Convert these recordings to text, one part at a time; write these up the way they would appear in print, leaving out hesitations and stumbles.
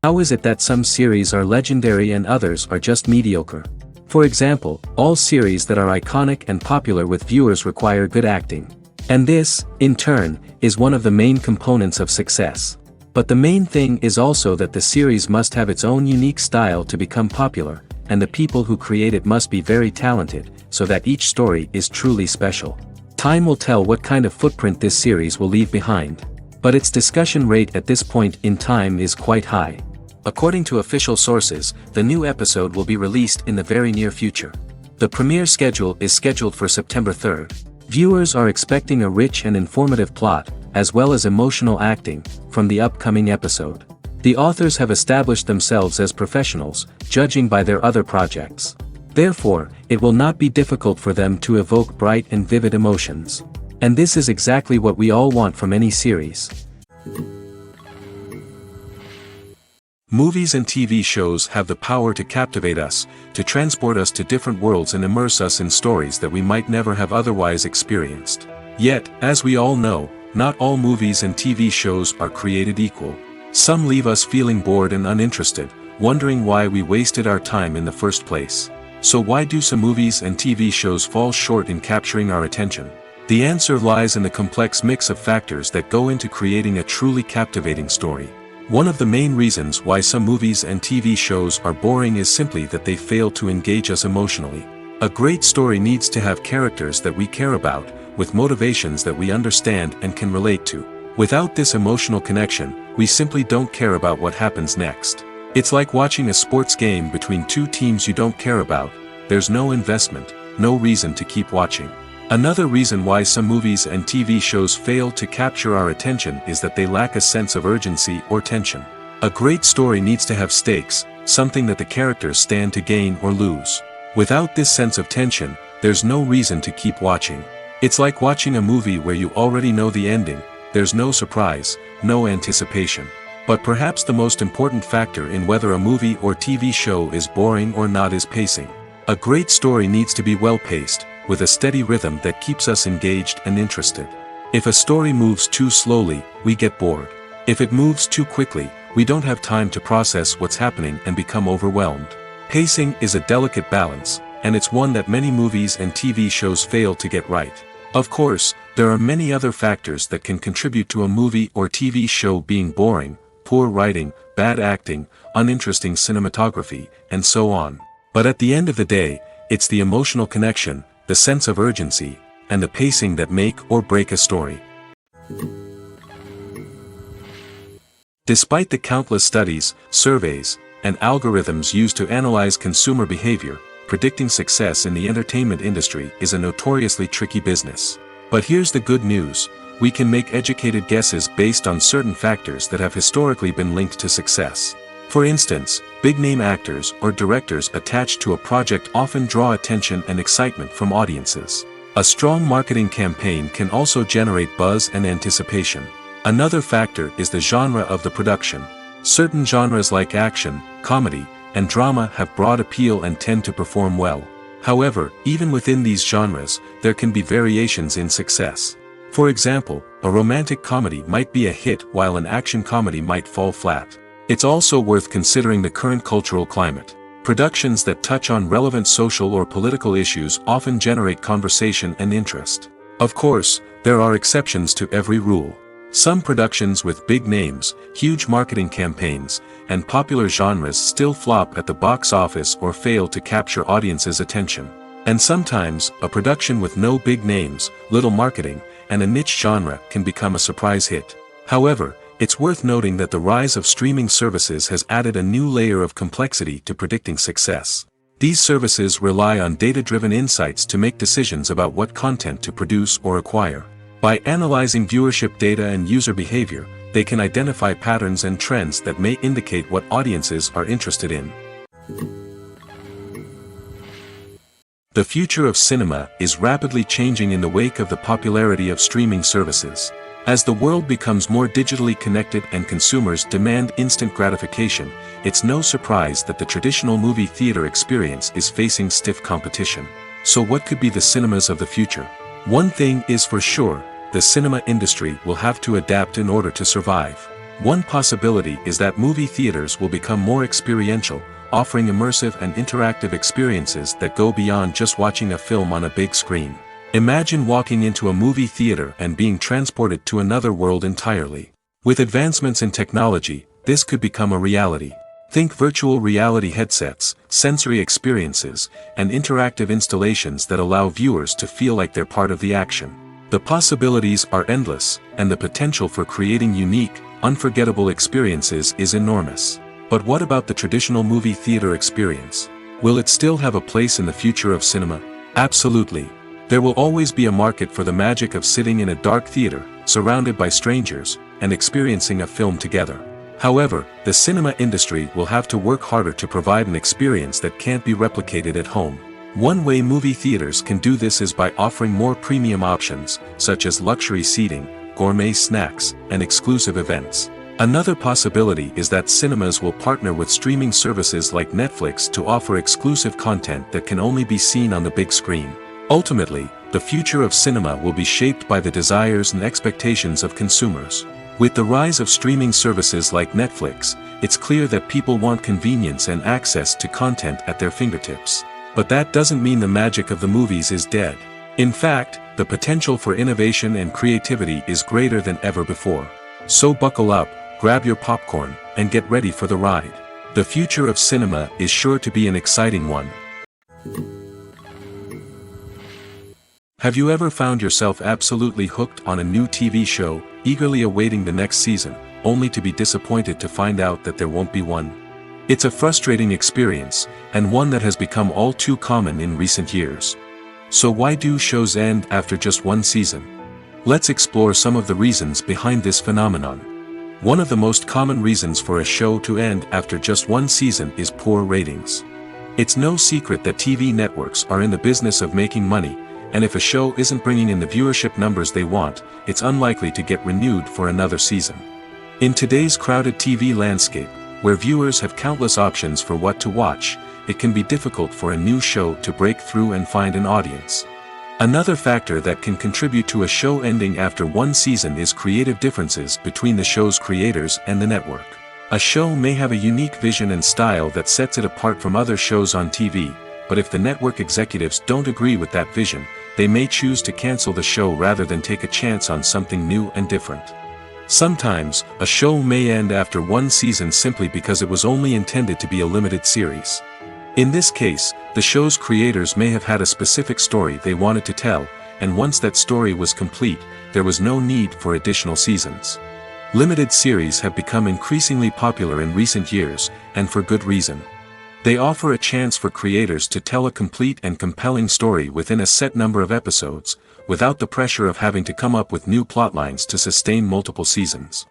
How is it that some series are legendary and others are just mediocre? For example, all series that are iconic and popular with viewers require good acting. And this, in turn, is one of the main components of success. But the main thing is also that the series must have its own unique style to become popular, and the people who create it must be very talented, so that each story is truly special. Time will tell what kind of footprint this series will leave behind. But its discussion rate at this point in time is quite high. According to official sources, the new episode will be released in the very near future. The premiere schedule is scheduled for September 3rd. Viewers are expecting a rich and informative plot, as well as emotional acting, from the upcoming episode. The authors have established themselves as professionals, judging by their other projects. Therefore, it will not be difficult for them to evoke bright and vivid emotions. And this is exactly what we all want from any series. Movies and TV shows have the power to captivate us, to transport us to different worlds and immerse us in stories that we might never have otherwise experienced. Yet, as we all know, not all movies and TV shows are created equal. Some leave us feeling bored and uninterested, wondering why we wasted our time in the first place. So why do some movies and TV shows fall short in capturing our attention? The answer lies in the complex mix of factors that go into creating a truly captivating story. One of the main reasons why some movies and TV shows are boring is simply that they fail to engage us emotionally. A great story needs to have characters that we care about, with motivations that we understand and can relate to. Without this emotional connection, we simply don't care about what happens next. It's like watching a sports game between two teams you don't care about. There's no investment, no reason to keep watching. Another reason why some movies and TV shows fail to capture our attention is that they lack a sense of urgency or tension. A great story needs to have stakes, something that the characters stand to gain or lose. Without this sense of tension, there's no reason to keep watching. It's like watching a movie where you already know the ending. There's no surprise, no anticipation. But perhaps the most important factor in whether a movie or TV show is boring or not is pacing. A great story needs to be well-paced, with a steady rhythm that keeps us engaged and interested. If a story moves too slowly, we get bored. If it moves too quickly, we don't have time to process what's happening and become overwhelmed. Pacing is a delicate balance, and it's one that many movies and TV shows fail to get right. Of course, there are many other factors that can contribute to a movie or TV show being boring: poor writing, bad acting, uninteresting cinematography, and so on. But at the end of the day, it's the emotional connection, the sense of urgency, and the pacing that make or break a story. Despite the countless studies, surveys, and algorithms used to analyze consumer behavior, predicting success in the entertainment industry is a notoriously tricky business. But here's the good news: we can make educated guesses based on certain factors that have historically been linked to success. For instance, big-name actors or directors attached to a project often draw attention and excitement from audiences. A strong marketing campaign can also generate buzz and anticipation. Another factor is the genre of the production. Certain genres like action, comedy, and drama have broad appeal and tend to perform well. However, even within these genres, there can be variations in success. For example, a romantic comedy might be a hit while an action comedy might fall flat. It's also worth considering the current cultural climate. Productions that touch on relevant social or political issues often generate conversation and interest. Of course, there are exceptions to every rule. Some productions with big names, huge marketing campaigns, and popular genres still flop at the box office or fail to capture audiences' attention. And sometimes, a production with no big names, little marketing, and a niche genre can become a surprise hit. However, it's worth noting that the rise of streaming services has added a new layer of complexity to predicting success. These services rely on data-driven insights to make decisions about what content to produce or acquire. By analyzing viewership data and user behavior, they can identify patterns and trends that may indicate what audiences are interested in. The future of cinema is rapidly changing in the wake of the popularity of streaming services. As the world becomes more digitally connected and consumers demand instant gratification, it's no surprise that the traditional movie theater experience is facing stiff competition. So what could be the cinemas of the future? One thing is for sure: the cinema industry will have to adapt in order to survive. One possibility is that movie theaters will become more experiential, offering immersive and interactive experiences that go beyond just watching a film on a big screen. Imagine walking into a movie theater and being transported to another world entirely. With advancements in technology, this could become a reality. Think virtual reality headsets, sensory experiences, and interactive installations that allow viewers to feel like they're part of the action. The possibilities are endless, and the potential for creating unique, unforgettable experiences is enormous. But what about the traditional movie theater experience? Will it still have a place in the future of cinema? Absolutely. There will always be a market for the magic of sitting in a dark theater, surrounded by strangers, and experiencing a film together. However, the cinema industry will have to work harder to provide an experience that can't be replicated at home. One way movie theaters can do this is by offering more premium options, such as luxury seating, gourmet snacks, and exclusive events. Another possibility is that cinemas will partner with streaming services like Netflix to offer exclusive content that can only be seen on the big screen. Ultimately, the future of cinema will be shaped by the desires and expectations of consumers. With the rise of streaming services like Netflix, it's clear that people want convenience and access to content at their fingertips. But that doesn't mean the magic of the movies is dead. In fact, the potential for innovation and creativity is greater than ever before. So buckle up, grab your popcorn, and get ready for the ride. The future of cinema is sure to be an exciting one. Have you ever found yourself absolutely hooked on a new TV show, eagerly awaiting the next season, only to be disappointed to find out that there won't be one? It's a frustrating experience, and one that has become all too common in recent years. So why do shows end after just one season? Let's explore some of the reasons behind this phenomenon. One of the most common reasons for a show to end after just one season is poor ratings. It's no secret that TV networks are in the business of making money, and if a show isn't bringing in the viewership numbers they want, it's unlikely to get renewed for another season. In today's crowded TV landscape, where viewers have countless options for what to watch, it can be difficult for a new show to break through and find an audience. Another factor that can contribute to a show ending after one season is creative differences between the show's creators and the network. A show may have a unique vision and style that sets it apart from other shows on TV, but if the network executives don't agree with that vision, they may choose to cancel the show rather than take a chance on something new and different. Sometimes, a show may end after one season simply because it was only intended to be a limited series. In this case, the show's creators may have had a specific story they wanted to tell, and once that story was complete, there was no need for additional seasons. Limited series have become increasingly popular in recent years, and for good reason. They offer a chance for creators to tell a complete and compelling story within a set number of episodes, without the pressure of having to come up with new plotlines to sustain multiple seasons.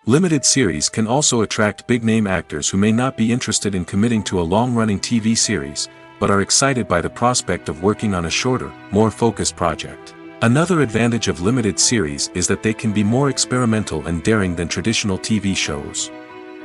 Limited series can also attract big-name actors who may not be interested in committing to a long-running TV series, but are excited by the prospect of working on a shorter, more focused project. Another advantage of limited series is that they can be more experimental and daring than traditional TV shows.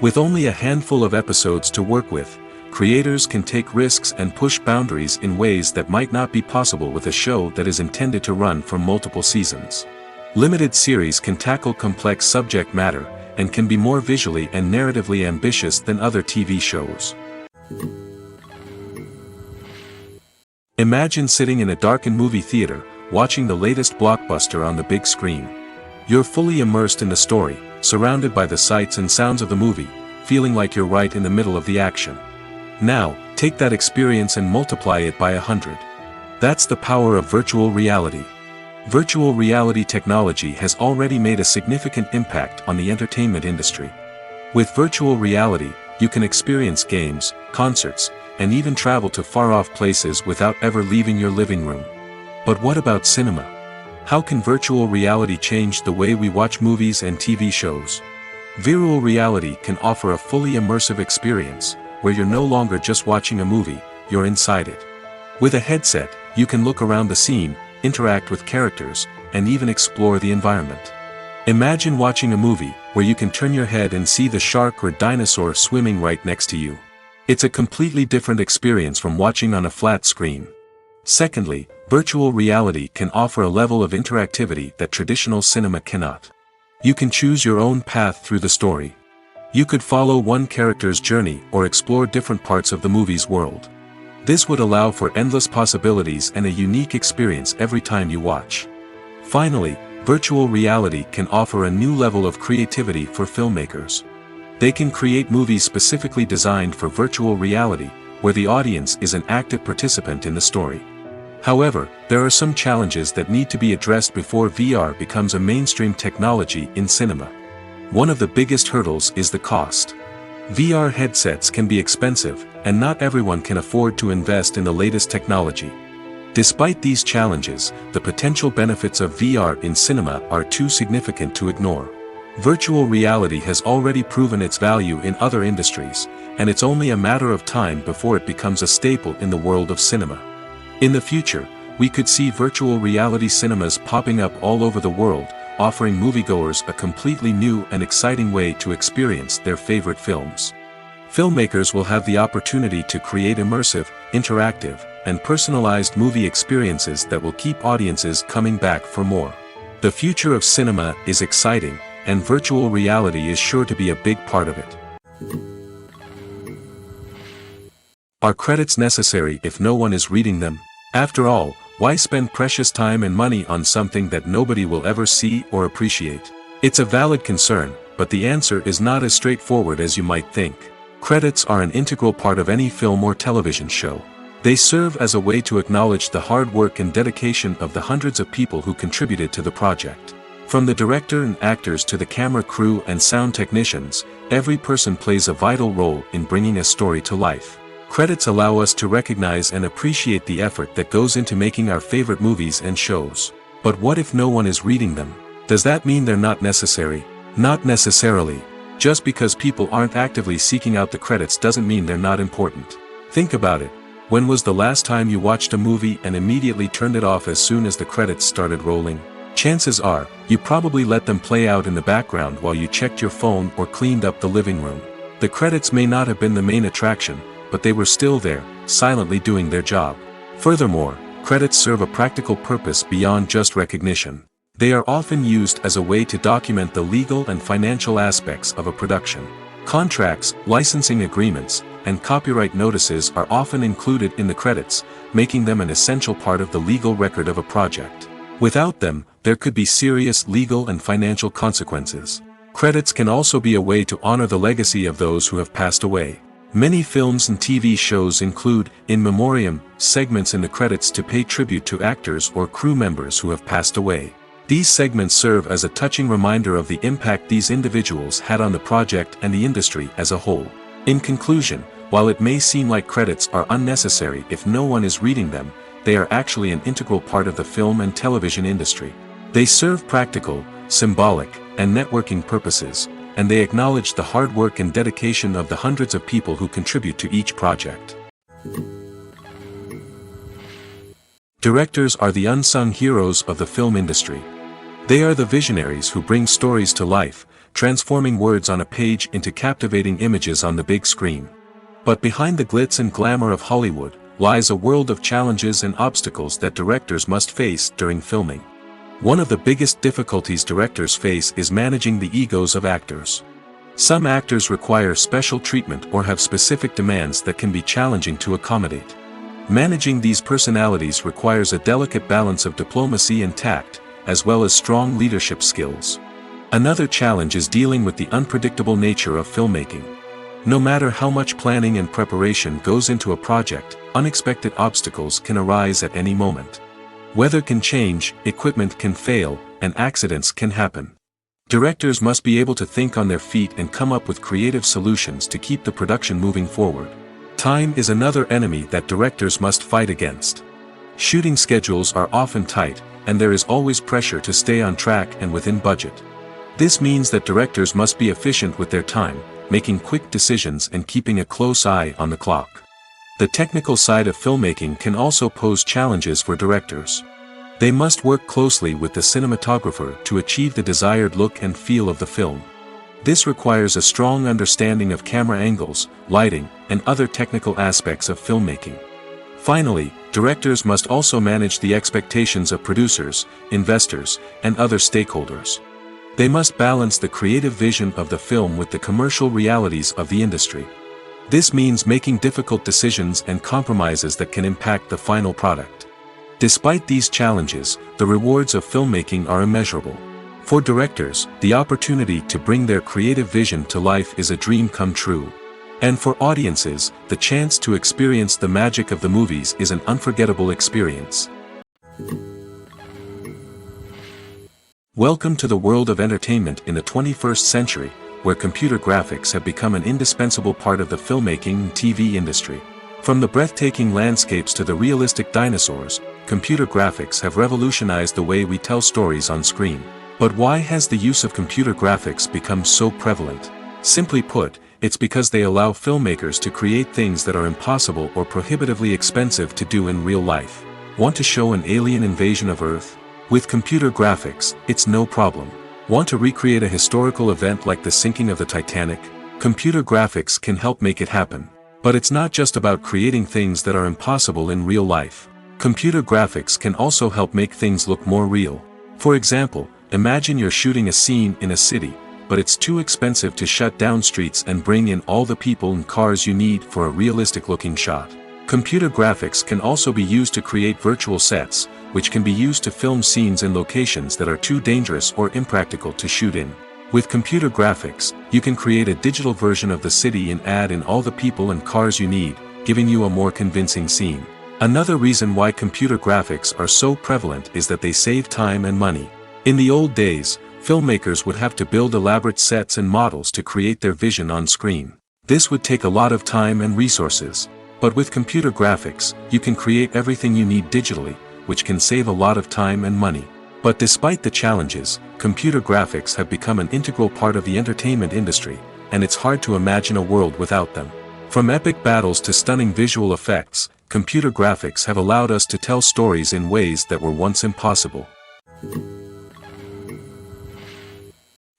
With only a handful of episodes to work with, creators can take risks and push boundaries in ways that might not be possible with a show that is intended to run for multiple seasons. Limited series can tackle complex subject matter, and can be more visually and narratively ambitious than other TV shows. Imagine sitting in a darkened movie theater, watching the latest blockbuster on the big screen. You're fully immersed in the story, surrounded by the sights and sounds of the movie, feeling like you're right in the middle of the action. Now, take that experience and multiply it by 100. That's the power of virtual reality. Virtual reality technology has already made a significant impact on the entertainment industry. With virtual reality, you can experience games, concerts, and even travel to far-off places without ever leaving your living room. But what about cinema? How can virtual reality change the way we watch movies and TV shows? Virtual reality can offer a fully immersive experience, where you're no longer just watching a movie, you're inside it. With a headset, you can look around the scene, interact with characters, and even explore the environment. Imagine watching a movie, where you can turn your head and see the shark or dinosaur swimming right next to you. It's a completely different experience from watching on a flat screen. Secondly, virtual reality can offer a level of interactivity that traditional cinema cannot. You can choose your own path through the story. You could follow one character's journey or explore different parts of the movie's world. This would allow for endless possibilities and a unique experience every time you watch. Finally, virtual reality can offer a new level of creativity for filmmakers. They can create movies specifically designed for virtual reality, where the audience is an active participant in the story. However, there are some challenges that need to be addressed before VR becomes a mainstream technology in cinema. One of the biggest hurdles is the cost. VR headsets can be expensive, and not everyone can afford to invest in the latest technology. Despite these challenges, the potential benefits of VR in cinema are too significant to ignore. Virtual reality has already proven its value in other industries, and it's only a matter of time before it becomes a staple in the world of cinema. In the future, we could see virtual reality cinemas popping up all over the world, offering moviegoers a completely new and exciting way to experience their favorite films. Filmmakers will have the opportunity to create immersive, interactive, and personalized movie experiences that will keep audiences coming back for more. The future of cinema is exciting, and virtual reality is sure to be a big part of it. Are credits necessary if no one is reading them? After all, why spend precious time and money on something that nobody will ever see or appreciate? It's a valid concern, but the answer is not as straightforward as you might think. Credits are an integral part of any film or television show. They serve as a way to acknowledge the hard work and dedication of the hundreds of people who contributed to the project. From the director and actors to the camera crew and sound technicians, every person plays a vital role in bringing a story to life. Credits allow us to recognize and appreciate the effort that goes into making our favorite movies and shows. But what if no one is reading them? Does that mean they're not necessary? Not necessarily. Just because people aren't actively seeking out the credits doesn't mean they're not important. Think about it. When was the last time you watched a movie and immediately turned it off as soon as the credits started rolling? Chances are, you probably let them play out in the background while you checked your phone or cleaned up the living room. The credits may not have been the main attraction, but they were still there, silently doing their job. Furthermore, credits serve a practical purpose beyond just recognition. They are often used as a way to document the legal and financial aspects of a production. Contracts, licensing agreements, and copyright notices are often included in the credits, making them an essential part of the legal record of a project. Without them, there could be serious legal and financial consequences. Credits can also be a way to honor the legacy of those who have passed away. Many films and TV shows include, in memoriam, segments in the credits to pay tribute to actors or crew members who have passed away. These segments serve as a touching reminder of the impact these individuals had on the project and the industry as a whole. In conclusion, while it may seem like credits are unnecessary if no one is reading them, they are actually an integral part of the film and television industry. They serve practical, symbolic, and networking purposes, and they acknowledge the hard work and dedication of the hundreds of people who contribute to each project. Directors are the unsung heroes of the film industry. They are the visionaries who bring stories to life, transforming words on a page into captivating images on the big screen. But behind the glitz and glamour of Hollywood lies a world of challenges and obstacles that directors must face during filming. One of the biggest difficulties directors face is managing the egos of actors. Some actors require special treatment or have specific demands that can be challenging to accommodate. Managing these personalities requires a delicate balance of diplomacy and tact, as well as strong leadership skills. Another challenge is dealing with the unpredictable nature of filmmaking. No matter how much planning and preparation goes into a project, unexpected obstacles can arise at any moment. Weather can change, equipment can fail, and accidents can happen. Directors must be able to think on their feet and come up with creative solutions to keep the production moving forward. Time is another enemy that directors must fight against. Shooting schedules are often tight, and there is always pressure to stay on track and within budget. This means that directors must be efficient with their time, making quick decisions and keeping a close eye on the clock. The technical side of filmmaking can also pose challenges for directors. They must work closely with the cinematographer to achieve the desired look and feel of the film. This requires a strong understanding of camera angles, lighting, and other technical aspects of filmmaking. Finally, directors must also manage the expectations of producers, investors, and other stakeholders. They must balance the creative vision of the film with the commercial realities of the industry. This means making difficult decisions and compromises that can impact the final product. Despite these challenges, the rewards of filmmaking are immeasurable. For directors, the opportunity to bring their creative vision to life is a dream come true. And for audiences, the chance to experience the magic of the movies is an unforgettable experience. Welcome to the world of entertainment in the 21st century, where computer graphics have become an indispensable part of the filmmaking and TV industry. From the breathtaking landscapes to the realistic dinosaurs, computer graphics have revolutionized the way we tell stories on screen. But why has the use of computer graphics become so prevalent? Simply put, it's because they allow filmmakers to create things that are impossible or prohibitively expensive to do in real life. Want to show an alien invasion of Earth? With computer graphics, it's no problem. Want to recreate a historical event like the sinking of the Titanic? Computer graphics can help make it happen. But it's not just about creating things that are impossible in real life. Computer graphics can also help make things look more real. For example, imagine you're shooting a scene in a city, but it's too expensive to shut down streets and bring in all the people and cars you need for a realistic-looking shot. Computer graphics can also be used to create virtual sets, which can be used to film scenes in locations that are too dangerous or impractical to shoot in. With computer graphics, you can create a digital version of the city and add in all the people and cars you need, giving you a more convincing scene. Another reason why computer graphics are so prevalent is that they save time and money. In the old days, filmmakers would have to build elaborate sets and models to create their vision on screen. This would take a lot of time and resources. But with computer graphics, you can create everything you need digitally, which can save a lot of time and money. But despite the challenges, computer graphics have become an integral part of the entertainment industry, and it's hard to imagine a world without them. From epic battles to stunning visual effects, computer graphics have allowed us to tell stories in ways that were once impossible.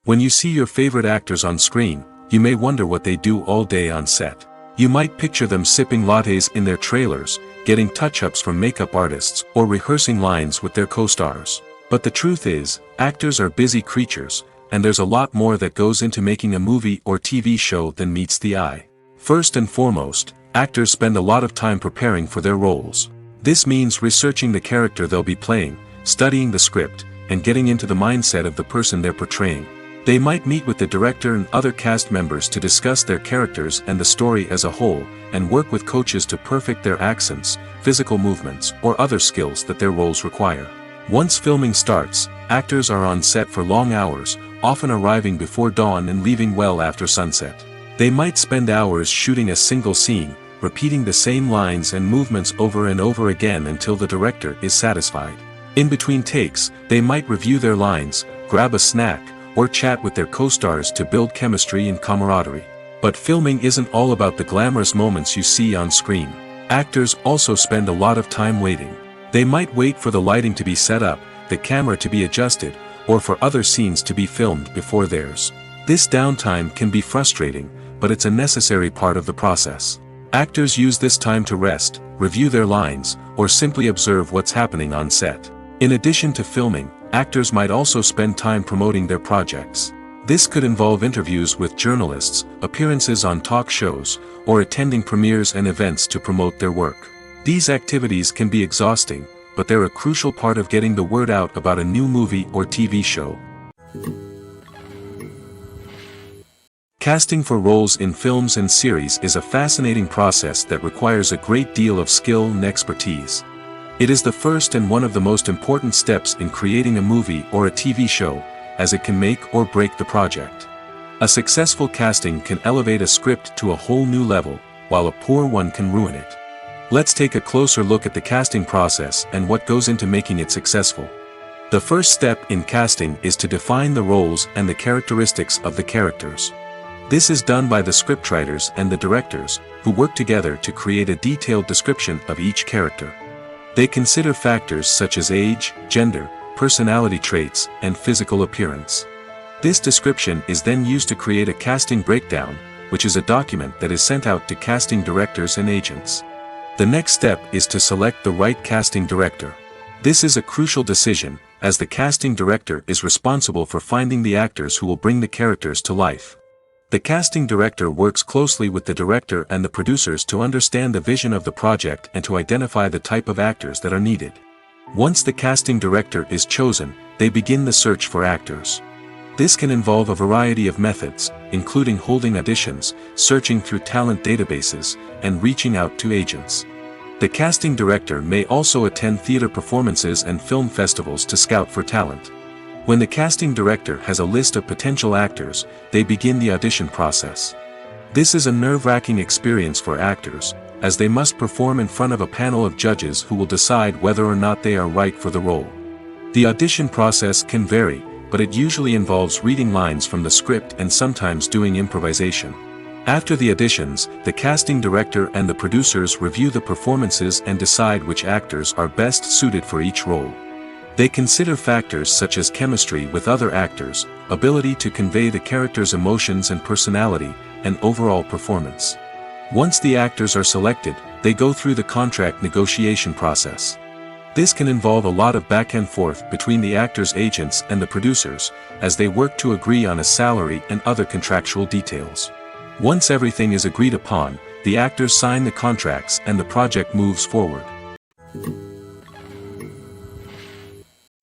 When you see your favorite actors on screen, you may wonder what they do all day on set. You might picture them sipping lattes in their trailers, getting touch-ups from makeup artists, or rehearsing lines with their co-stars. But the truth is, actors are busy creatures, and there's a lot more that goes into making a movie or TV show than meets the eye. First and foremost, actors spend a lot of time preparing for their roles. This means researching the character they'll be playing, studying the script, and getting into the mindset of the person they're portraying. They might meet with the director and other cast members to discuss their characters and the story as a whole, and work with coaches to perfect their accents, physical movements, or other skills that their roles require. Once filming starts, actors are on set for long hours, often arriving before dawn and leaving well after sunset. They might spend hours shooting a single scene, repeating the same lines and movements over and over again until the director is satisfied. In between takes, they might review their lines, grab a snack, or chat with their co-stars to build chemistry and camaraderie. But filming isn't all about the glamorous moments you see on screen. Actors also spend a lot of time waiting. They might wait for the lighting to be set up, the camera to be adjusted, or for other scenes to be filmed before theirs. This downtime can be frustrating, but it's a necessary part of the process. Actors use this time to rest, review their lines, or simply observe what's happening on set. In addition to filming, actors might also spend time promoting their projects. This could involve interviews with journalists, appearances on talk shows, or attending premieres and events to promote their work. These activities can be exhausting, but they're a crucial part of getting the word out about a new movie or TV show. Casting for roles in films and series is a fascinating process that requires a great deal of skill and expertise. It is the first and one of the most important steps in creating a movie or a TV show, as it can make or break the project. A successful casting can elevate a script to a whole new level, while a poor one can ruin it. Let's take a closer look at the casting process and what goes into making it successful. The first step in casting is to define the roles and the characteristics of the characters. This is done by the scriptwriters and the directors, who work together to create a detailed description of each character. They consider factors such as age, gender, personality traits, and physical appearance. This description is then used to create a casting breakdown, which is a document that is sent out to casting directors and agents. The next step is to select the right casting director. This is a crucial decision, as the casting director is responsible for finding the actors who will bring the characters to life. The casting director works closely with the director and the producers to understand the vision of the project and to identify the type of actors that are needed. Once the casting director is chosen, they begin the search for actors. This can involve a variety of methods, including holding auditions, searching through talent databases, and reaching out to agents. The casting director may also attend theater performances and film festivals to scout for talent. When the casting director has a list of potential actors, they begin the audition process. This is a nerve-wracking experience for actors, as they must perform in front of a panel of judges who will decide whether or not they are right for the role. The audition process can vary, but it usually involves reading lines from the script and sometimes doing improvisation. After the auditions, the casting director and the producers review the performances and decide which actors are best suited for each role. They consider factors such as chemistry with other actors, ability to convey the character's emotions and personality, and overall performance. Once the actors are selected, they go through the contract negotiation process. This can involve a lot of back and forth between the actors' agents and the producers, as they work to agree on a salary and other contractual details. Once everything is agreed upon, the actors sign the contracts and the project moves forward.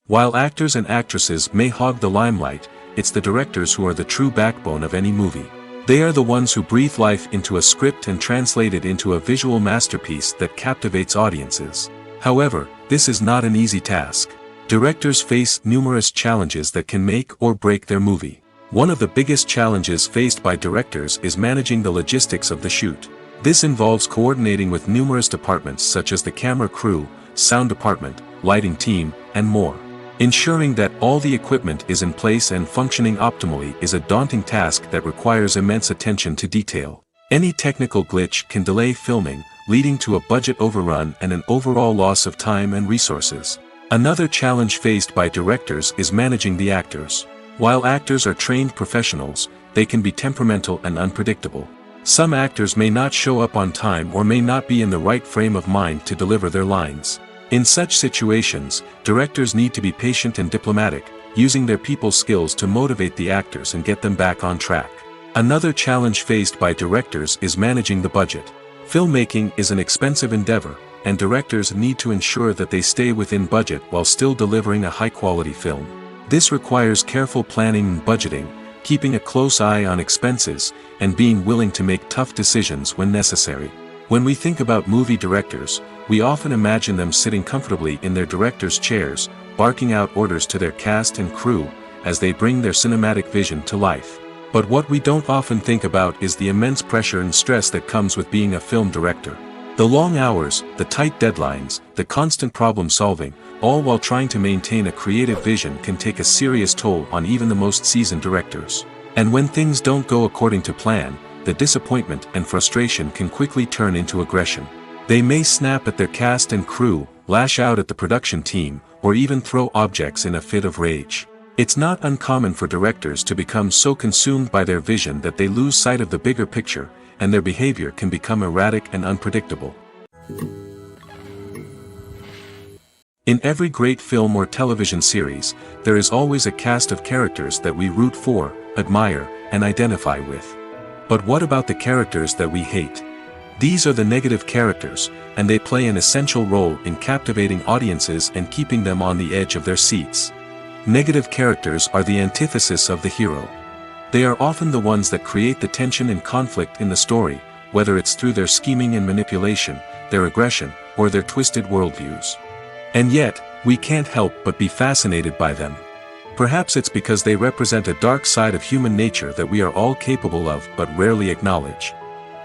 While actors and actresses may hog the limelight, it's the directors who are the true backbone of any movie. They are the ones who breathe life into a script and translate it into a visual masterpiece that captivates audiences. However, this is not an easy task. Directors face numerous challenges that can make or break their movie. One of the biggest challenges faced by directors is managing the logistics of the shoot. This involves coordinating with numerous departments such as the camera crew, sound department, lighting team, and more. Ensuring that all the equipment is in place and functioning optimally is a daunting task that requires immense attention to detail. Any technical glitch can delay filming, leading to a budget overrun and an overall loss of time and resources. Another challenge faced by directors is managing the actors. While actors are trained professionals, they can be temperamental and unpredictable. Some actors may not show up on time or may not be in the right frame of mind to deliver their lines. In such situations, directors need to be patient and diplomatic, using their people skills to motivate the actors and get them back on track. Another challenge faced by directors is managing the budget. Filmmaking is an expensive endeavor, and directors need to ensure that they stay within budget while still delivering a high-quality film. This requires careful planning and budgeting, keeping a close eye on expenses, and being willing to make tough decisions when necessary. When we think about movie directors, we often imagine them sitting comfortably in their director's chairs, barking out orders to their cast and crew, as they bring their cinematic vision to life. But what we don't often think about is the immense pressure and stress that comes with being a film director. The long hours, the tight deadlines, the constant problem solving, all while trying to maintain a creative vision can take a serious toll on even the most seasoned directors. And when things don't go according to plan, the disappointment and frustration can quickly turn into aggression. They may snap at their cast and crew, lash out at the production team, or even throw objects in a fit of rage. It's not uncommon for directors to become so consumed by their vision that they lose sight of the bigger picture, and their behavior can become erratic and unpredictable. In every great film or television series, there is always a cast of characters that we root for, admire, and identify with. But what about the characters that we hate? These are the negative characters, and they play an essential role in captivating audiences and keeping them on the edge of their seats. Negative characters are the antithesis of the hero. They are often the ones that create the tension and conflict in the story, whether it's through their scheming and manipulation, their aggression, or their twisted worldviews. And yet, we can't help but be fascinated by them. Perhaps it's because they represent a dark side of human nature that we are all capable of but rarely acknowledge.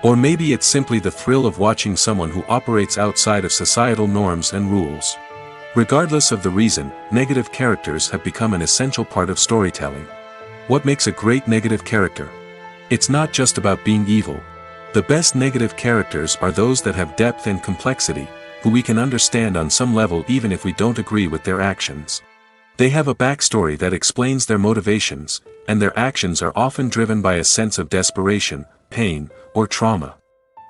Or maybe it's simply the thrill of watching someone who operates outside of societal norms and rules. Regardless of the reason, negative characters have become an essential part of storytelling. What makes a great negative character? It's not just about being evil. The best negative characters are those that have depth and complexity, who we can understand on some level even if we don't agree with their actions. They have a backstory that explains their motivations, and their actions are often driven by a sense of desperation, pain, or trauma.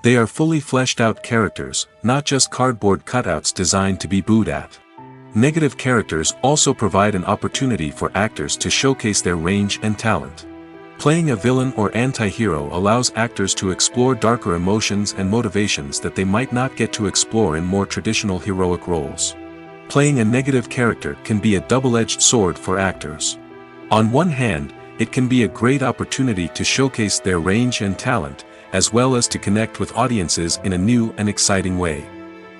They are fully fleshed out characters, not just cardboard cutouts designed to be booed at. Negative characters also provide an opportunity for actors to showcase their range and talent. Playing a villain or anti-hero allows actors to explore darker emotions and motivations that they might not get to explore in more traditional heroic roles. Playing a negative character can be a double-edged sword for actors. On one hand, it can be a great opportunity to showcase their range and talent, as well as to connect with audiences in a new and exciting way.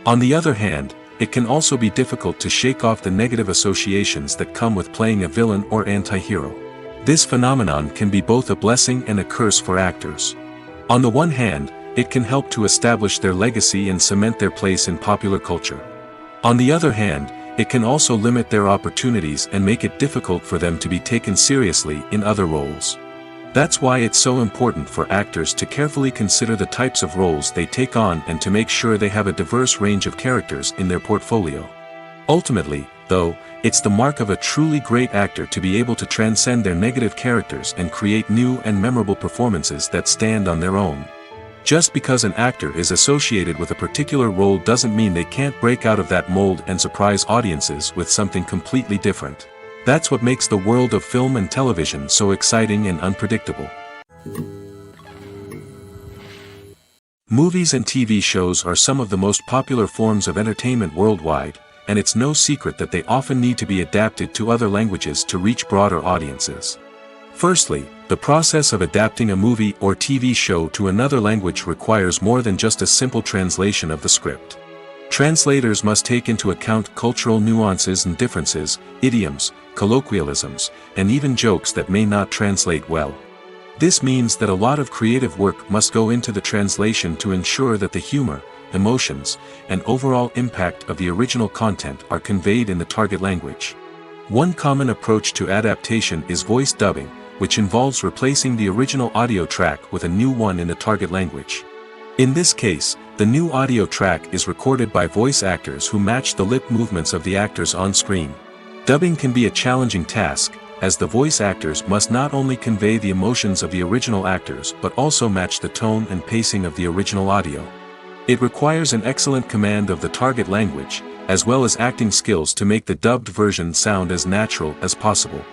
On the other hand, it can also be difficult to shake off the negative associations that come with playing a villain or anti-hero. This phenomenon can be both a blessing and a curse for actors. On the one hand, it can help to establish their legacy and cement their place in popular culture. On the other hand, it can also limit their opportunities and make it difficult for them to be taken seriously in other roles. That's why it's so important for actors to carefully consider the types of roles they take on and to make sure they have a diverse range of characters in their portfolio. Ultimately, though, it's the mark of a truly great actor to be able to transcend their negative characters and create new and memorable performances that stand on their own. Just because an actor is associated with a particular role doesn't mean they can't break out of that mold and surprise audiences with something completely different. That's what makes the world of film and television so exciting and unpredictable. Movies and TV shows are some of the most popular forms of entertainment worldwide, and it's no secret that they often need to be adapted to other languages to reach broader audiences. Firstly, the process of adapting a movie or TV show to another language requires more than just a simple translation of the script. Translators must take into account cultural nuances and differences, idioms, colloquialisms, and even jokes that may not translate well. This means that a lot of creative work must go into the translation to ensure that the humor, emotions, and overall impact of the original content are conveyed in the target language. One common approach to adaptation is voice dubbing, which involves replacing the original audio track with a new one in the target language. In this case, the new audio track is recorded by voice actors who match the lip movements of the actors on screen. Dubbing can be a challenging task, as the voice actors must not only convey the emotions of the original actors but also match the tone and pacing of the original audio. It requires an excellent command of the target language, as well as acting skills to make the dubbed version sound as natural as possible.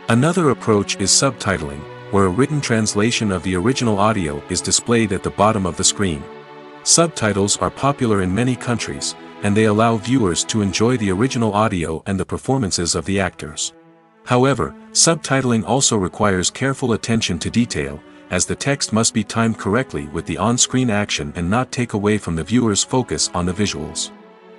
Another approach is subtitling, where a written translation of the original audio is displayed at the bottom of the screen. Subtitles are popular in many countries, and they allow viewers to enjoy the original audio and the performances of the actors. However, subtitling also requires careful attention to detail, as the text must be timed correctly with the on-screen action and not take away from the viewer's focus on the visuals.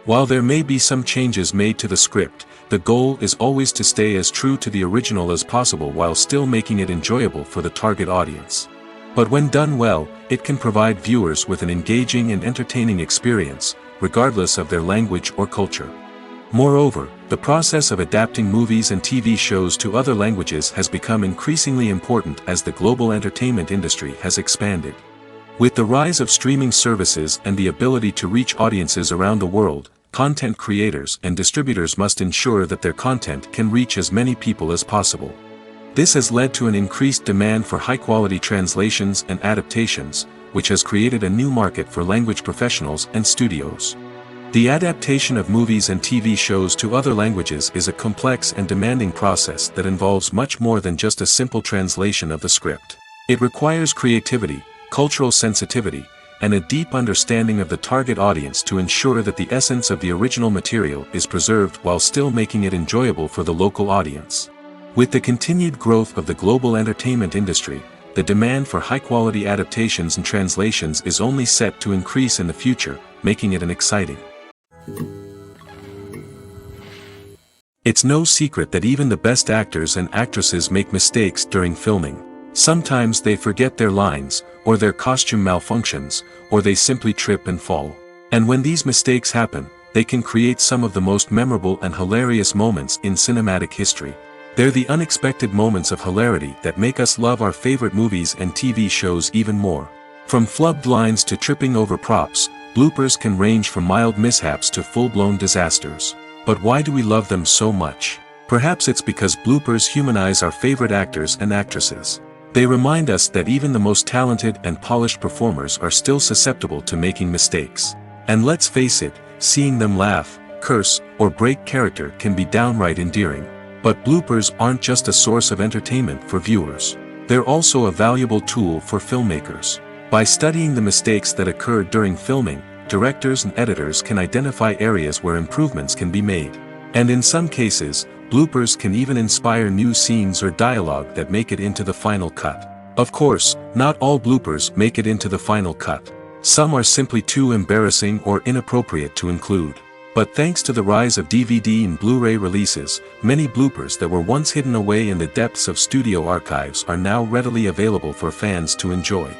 While there may be some changes made to the script, the goal is always to stay as true to the original as possible while still making it enjoyable for the target audience. But when done well, it can provide viewers with an engaging and entertaining experience, regardless of their language or culture. Moreover, the process of adapting movies and TV shows to other languages has become increasingly important as the global entertainment industry has expanded. With the rise of streaming services and the ability to reach audiences around the world, content creators and distributors must ensure that their content can reach as many people as possible. This has led to an increased demand for high-quality translations and adaptations, which has created a new market for language professionals and studios. The adaptation of movies and TV shows to other languages is a complex and demanding process that involves much more than just a simple translation of the script. It requires creativity, cultural sensitivity, and a deep understanding of the target audience to ensure that the essence of the original material is preserved while still making it enjoyable for the local audience. With the continued growth of the global entertainment industry, the demand for high-quality adaptations and translations is only set to increase in the future, making it an exciting. It's no secret that even the best actors and actresses make mistakes during filming. Sometimes they forget their lines, or their costume malfunctions, or they simply trip and fall. And when these mistakes happen, they can create some of the most memorable and hilarious moments in cinematic history. They're the unexpected moments of hilarity that make us love our favorite movies and TV shows even more. From flubbed lines to tripping over props, bloopers can range from mild mishaps to full-blown disasters. But why do we love them so much? Perhaps it's because bloopers humanize our favorite actors and actresses. They remind us that even the most talented and polished performers are still susceptible to making mistakes. And let's face it, seeing them laugh, curse, or break character can be downright endearing. But bloopers aren't just a source of entertainment for viewers. They're also a valuable tool for filmmakers. By studying the mistakes that occurred during filming, directors and editors can identify areas where improvements can be made. And in some cases, bloopers can even inspire new scenes or dialogue that make it into the final cut. Of course, not all bloopers make it into the final cut. Some are simply too embarrassing or inappropriate to include. But thanks to the rise of DVD and Blu-ray releases, many bloopers that were once hidden away in the depths of studio archives are now readily available for fans to enjoy.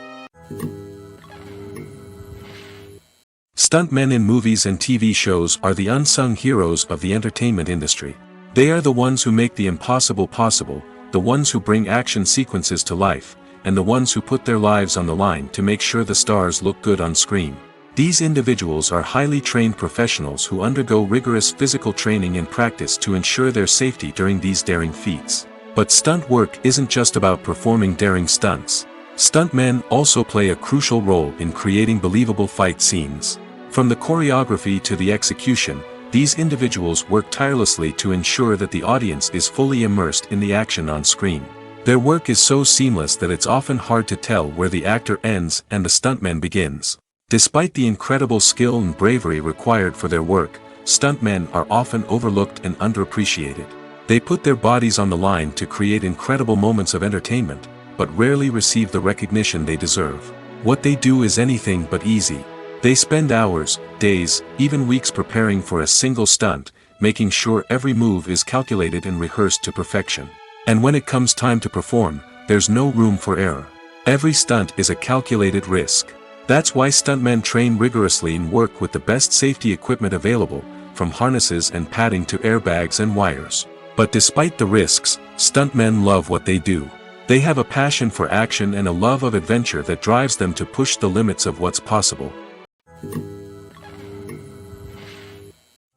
Stuntmen in movies and TV shows are the unsung heroes of the entertainment industry. They are the ones who make the impossible possible, the ones who bring action sequences to life, and the ones who put their lives on the line to make sure the stars look good on screen. These individuals are highly trained professionals who undergo rigorous physical training and practice to ensure their safety during these daring feats. But stunt work isn't just about performing daring stunts. Stuntmen also play a crucial role in creating believable fight scenes. From the choreography to the execution, these individuals work tirelessly to ensure that the audience is fully immersed in the action on screen. Their work is so seamless that it's often hard to tell where the actor ends and the stuntman begins. Despite the incredible skill and bravery required for their work, stuntmen are often overlooked and underappreciated. They put their bodies on the line to create incredible moments of entertainment, but rarely receive the recognition they deserve. What they do is anything but easy. They spend hours, days, even weeks preparing for a single stunt, making sure every move is calculated and rehearsed to perfection. And when it comes time to perform, there's no room for error. Every stunt is a calculated risk. That's why stuntmen train rigorously and work with the best safety equipment available, from harnesses and padding to airbags and wires. But despite the risks, stuntmen love what they do. They have a passion for action and a love of adventure that drives them to push the limits of what's possible.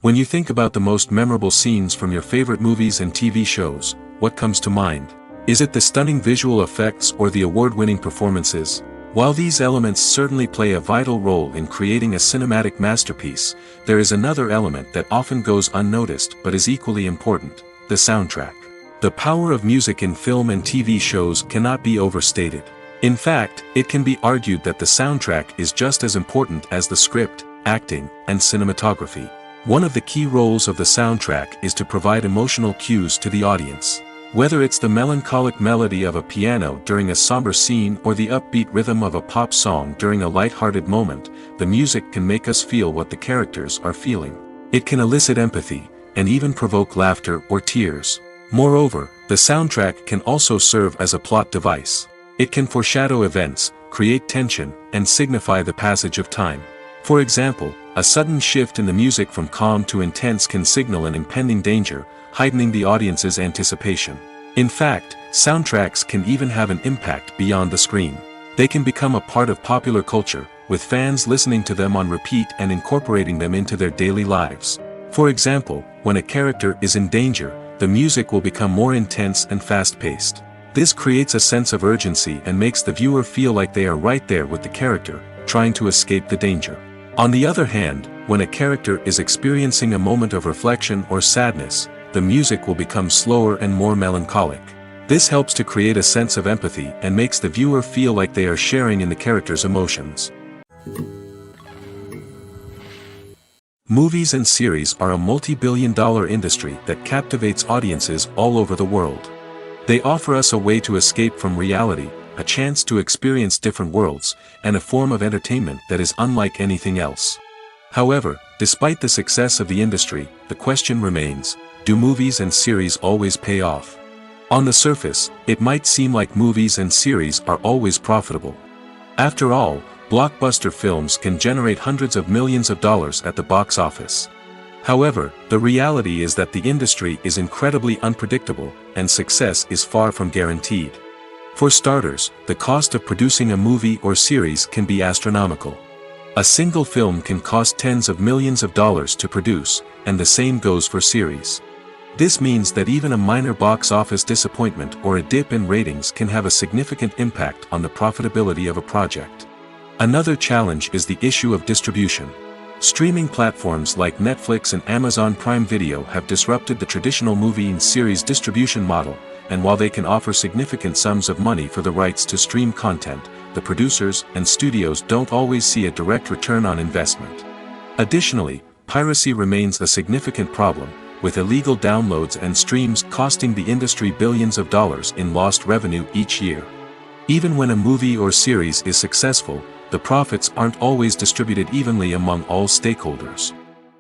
When you think about the most memorable scenes from your favorite movies and TV shows, what comes to mind? Is it the stunning visual effects or the award-winning performances? While these elements certainly play a vital role in creating a cinematic masterpiece, there is another element that often goes unnoticed but is equally important: the soundtrack. The power of music in film and TV shows cannot be overstated. In fact, it can be argued that the soundtrack is just as important as the script, acting, and cinematography. One of the key roles of the soundtrack is to provide emotional cues to the audience. Whether it's the melancholic melody of a piano during a somber scene or the upbeat rhythm of a pop song during a light-hearted moment, the music can make us feel what the characters are feeling. It can elicit empathy, and even provoke laughter or tears. Moreover, the soundtrack can also serve as a plot device. It can foreshadow events, create tension, and signify the passage of time. For example, a sudden shift in the music from calm to intense can signal an impending danger, heightening the audience's anticipation. In fact, soundtracks can even have an impact beyond the screen. They can become a part of popular culture, with fans listening to them on repeat and incorporating them into their daily lives. For example, when a character is in danger, the music will become more intense and fast-paced. This creates a sense of urgency and makes the viewer feel like they are right there with the character, trying to escape the danger. On the other hand, when a character is experiencing a moment of reflection or sadness, the music will become slower and more melancholic. This helps to create a sense of empathy and makes the viewer feel like they are sharing in the character's emotions. Movies and series are a multi-billion-dollar industry that captivates audiences all over the world. They offer us a way to escape from reality, a chance to experience different worlds, and a form of entertainment that is unlike anything else. However, despite the success of the industry, the question remains: do movies and series always pay off? On the surface, it might seem like movies and series are always profitable. After all, blockbuster films can generate hundreds of millions of dollars at the box office. However, the reality is that the industry is incredibly unpredictable, and success is far from guaranteed. For starters, the cost of producing a movie or series can be astronomical. A single film can cost tens of millions of dollars to produce, and the same goes for series. This means that even a minor box office disappointment or a dip in ratings can have a significant impact on the profitability of a project. Another challenge is the issue of distribution. Streaming platforms like Netflix and Amazon Prime Video have disrupted the traditional movie and series distribution model, and while they can offer significant sums of money for the rights to stream content, the producers and studios don't always see a direct return on investment. Additionally, piracy remains a significant problem, with illegal downloads and streams costing the industry billions of dollars in lost revenue each year. Even when a movie or series is successful, the profits aren't always distributed evenly among all stakeholders.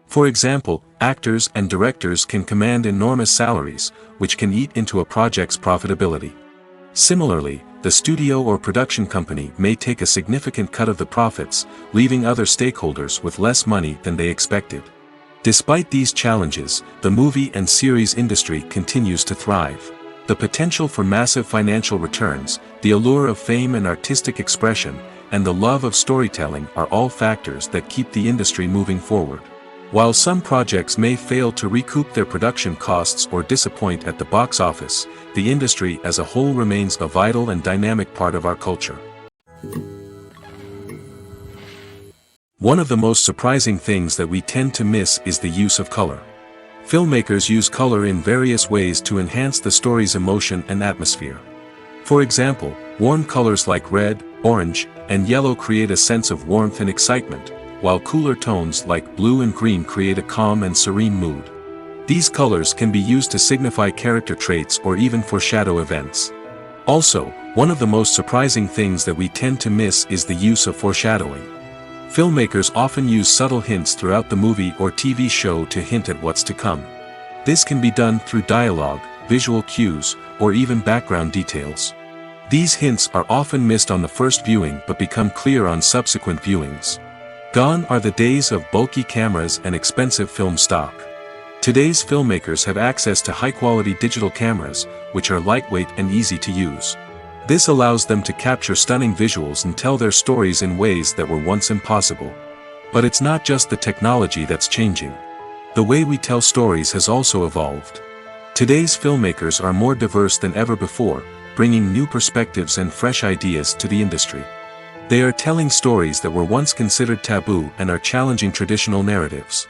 For example, actors and directors can command enormous salaries, which can eat into a project's profitability. Similarly, the studio or production company may take a significant cut of the profits, leaving other stakeholders with less money than they expected. Despite these challenges, the movie and series industry continues to thrive. The potential for massive financial returns, the allure of fame and artistic expression, and the love of storytelling are all factors that keep the industry moving forward. While some projects may fail to recoup their production costs or disappoint at the box office, the industry as a whole remains a vital and dynamic part of our culture. One of the most surprising things that we tend to miss is the use of color. Filmmakers use color in various ways to enhance the story's emotion and atmosphere. For example, warm colors like red, orange, and yellow create a sense of warmth and excitement, while cooler tones like blue and green create a calm and serene mood. These colors can be used to signify character traits or even foreshadow events. Also, one of the most surprising things that we tend to miss is the use of foreshadowing. Filmmakers often use subtle hints throughout the movie or TV show to hint at what's to come. This can be done through dialogue, visual cues, or even background details. These hints are often missed on the first viewing but become clear on subsequent viewings. Gone are the days of bulky cameras and expensive film stock. Today's filmmakers have access to high-quality digital cameras, which are lightweight and easy to use. This allows them to capture stunning visuals and tell their stories in ways that were once impossible. But it's not just the technology that's changing. The way we tell stories has also evolved. Today's filmmakers are more diverse than ever before, bringing new perspectives and fresh ideas to the industry. They are telling stories that were once considered taboo and are challenging traditional narratives.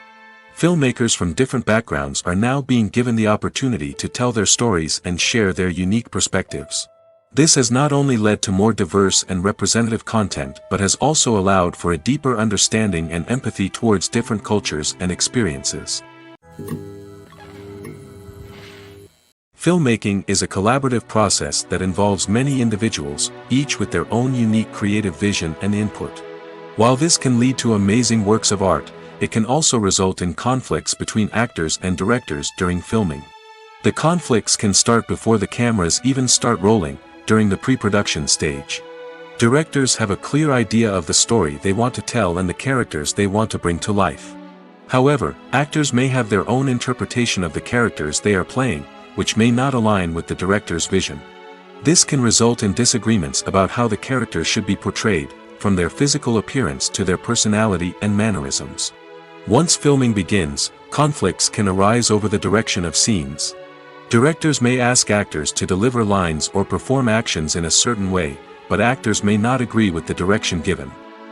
Filmmakers from different backgrounds are now being given the opportunity to tell their stories and share their unique perspectives. This has not only led to more diverse and representative content but has also allowed for a deeper understanding and empathy towards different cultures and experiences. Filmmaking is a collaborative process that involves many individuals, each with their own unique creative vision and input. While this can lead to amazing works of art, it can also result in conflicts between actors and directors during filming. The conflicts can start before the cameras even start rolling, during the pre-production stage. Directors have a clear idea of the story they want to tell and the characters they want to bring to life. However, actors may have their own interpretation of the characters they are playing, which may not align with the director's vision. This can result in disagreements about how the characters should be portrayed, from their physical appearance to their personality and mannerisms. Once filming begins, conflicts can arise over the direction of scenes. Directors may ask actors to deliver lines or perform actions in a certain way, but actors may not agree with the direction given.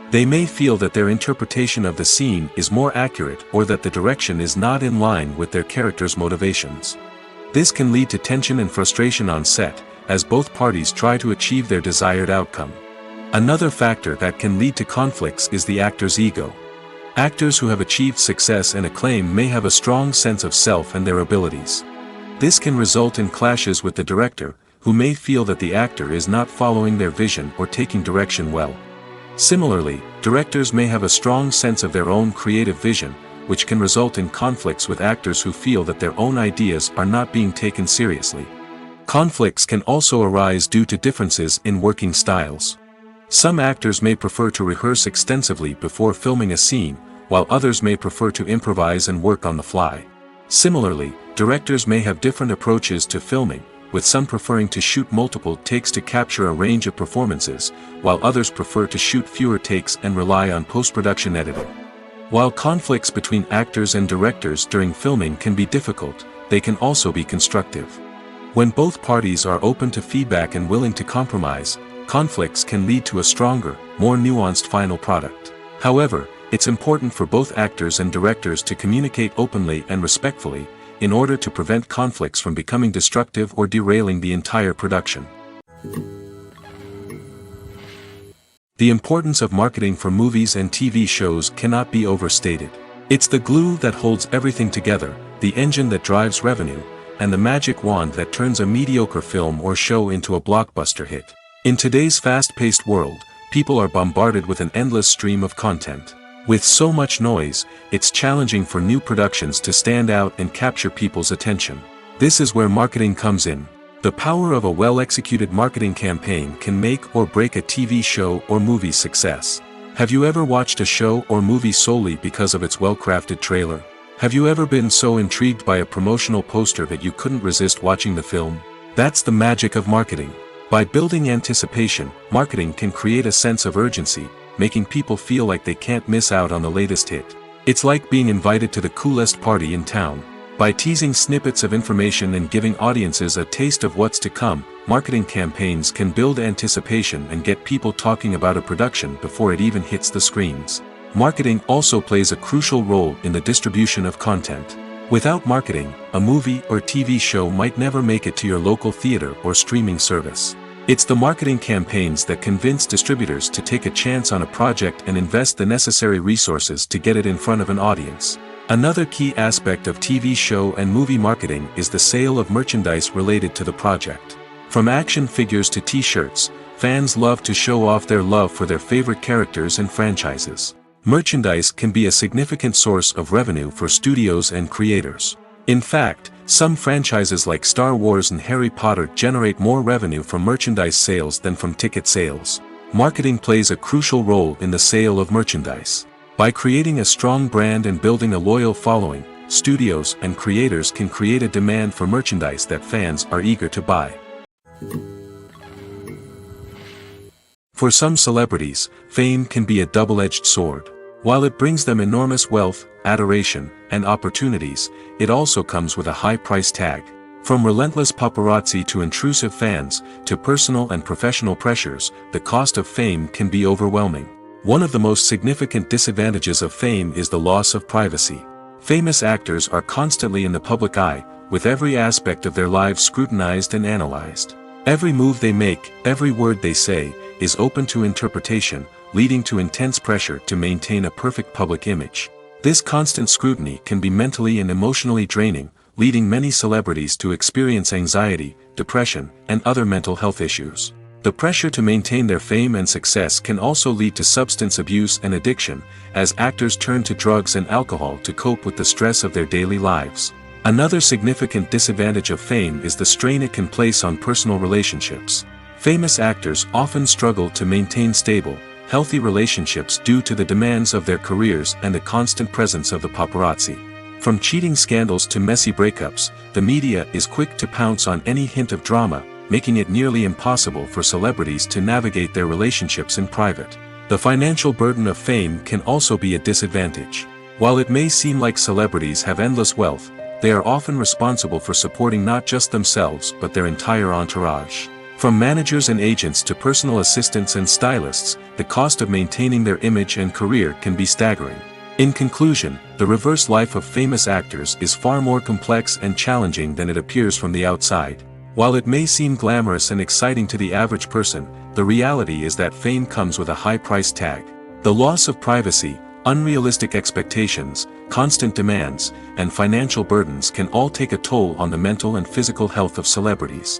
They may feel that their interpretation of the scene is more accurate or that the direction is not in line with their character's motivations. This can lead to tension and frustration on set, as both parties try to achieve their desired outcome. Another factor that can lead to conflicts is the actor's ego. Actors who have achieved success and acclaim may have a strong sense of self and their abilities. This can result in clashes with the director, who may feel that the actor is not following their vision or taking direction well. Similarly, directors may have a strong sense of their own creative vision, which can result in conflicts with actors who feel that their own ideas are not being taken seriously. Conflicts can also arise due to differences in working styles. Some actors may prefer to rehearse extensively before filming a scene, while others may prefer to improvise and work on the fly. Similarly, directors may have different approaches to filming, with some preferring to shoot multiple takes to capture a range of performances, while others prefer to shoot fewer takes and rely on post-production editing. While conflicts between actors and directors during filming can be difficult, they can also be constructive. When both parties are open to feedback and willing to compromise, conflicts can lead to a stronger, more nuanced final product. However, it's important for both actors and directors to communicate openly and respectfully, in order to prevent conflicts from becoming destructive or derailing the entire production. The importance of marketing for movies and TV shows cannot be overstated. It's the glue that holds everything together, the engine that drives revenue, and the magic wand that turns a mediocre film or show into a blockbuster hit. In today's fast-paced world, people are bombarded with an endless stream of content. With so much noise, it's challenging for new productions to stand out and capture people's attention. This is where marketing comes in. The power of a well-executed marketing campaign can make or break a TV show or movie's success. Have you ever watched a show or movie solely because of its well-crafted trailer? Have you ever been so intrigued by a promotional poster that you couldn't resist watching the film? That's the magic of marketing. By building anticipation, marketing can create a sense of urgency, making people feel like they can't miss out on the latest hit. It's like being invited to the coolest party in town. By teasing snippets of information and giving audiences a taste of what's to come, marketing campaigns can build anticipation and get people talking about a production before it even hits the screens. Marketing also plays a crucial role in the distribution of content. Without marketing, a movie or TV show might never make it to your local theater or streaming service. It's the marketing campaigns that convince distributors to take a chance on a project and invest the necessary resources to get it in front of an audience. Another key aspect of TV show and movie marketing is the sale of merchandise related to the project. From action figures to t-shirts, fans love to show off their love for their favorite characters and franchises. Merchandise can be a significant source of revenue for studios and creators. In fact, some franchises like Star Wars and Harry Potter generate more revenue from merchandise sales than from ticket sales. Marketing plays a crucial role in the sale of merchandise. By creating a strong brand and building a loyal following, studios and creators can create a demand for merchandise that fans are eager to buy. For some celebrities, fame can be a double-edged sword. While it brings them enormous wealth, adoration, and opportunities, it also comes with a high price tag. From relentless paparazzi to intrusive fans, to personal and professional pressures, the cost of fame can be overwhelming. One of the most significant disadvantages of fame is the loss of privacy. Famous actors are constantly in the public eye, with every aspect of their lives scrutinized and analyzed. Every move they make, every word they say, is open to interpretation, leading to intense pressure to maintain a perfect public image. This constant scrutiny can be mentally and emotionally draining, leading many celebrities to experience anxiety, depression, and other mental health issues. The pressure to maintain their fame and success can also lead to substance abuse and addiction, as actors turn to drugs and alcohol to cope with the stress of their daily lives. Another significant disadvantage of fame is the strain it can place on personal relationships. Famous actors often struggle to maintain stable, healthy relationships due to the demands of their careers and the constant presence of the paparazzi. From cheating scandals to messy breakups, the media is quick to pounce on any hint of drama, making it nearly impossible for celebrities to navigate their relationships in private. The financial burden of fame can also be a disadvantage. While it may seem like celebrities have endless wealth, they are often responsible for supporting not just themselves but their entire entourage. From managers and agents to personal assistants and stylists, the cost of maintaining their image and career can be staggering. In conclusion, the reverse life of famous actors is far more complex and challenging than it appears from the outside. While it may seem glamorous and exciting to the average person, the reality is that fame comes with a high price tag. The loss of privacy, unrealistic expectations, constant demands, and financial burdens can all take a toll on the mental and physical health of celebrities.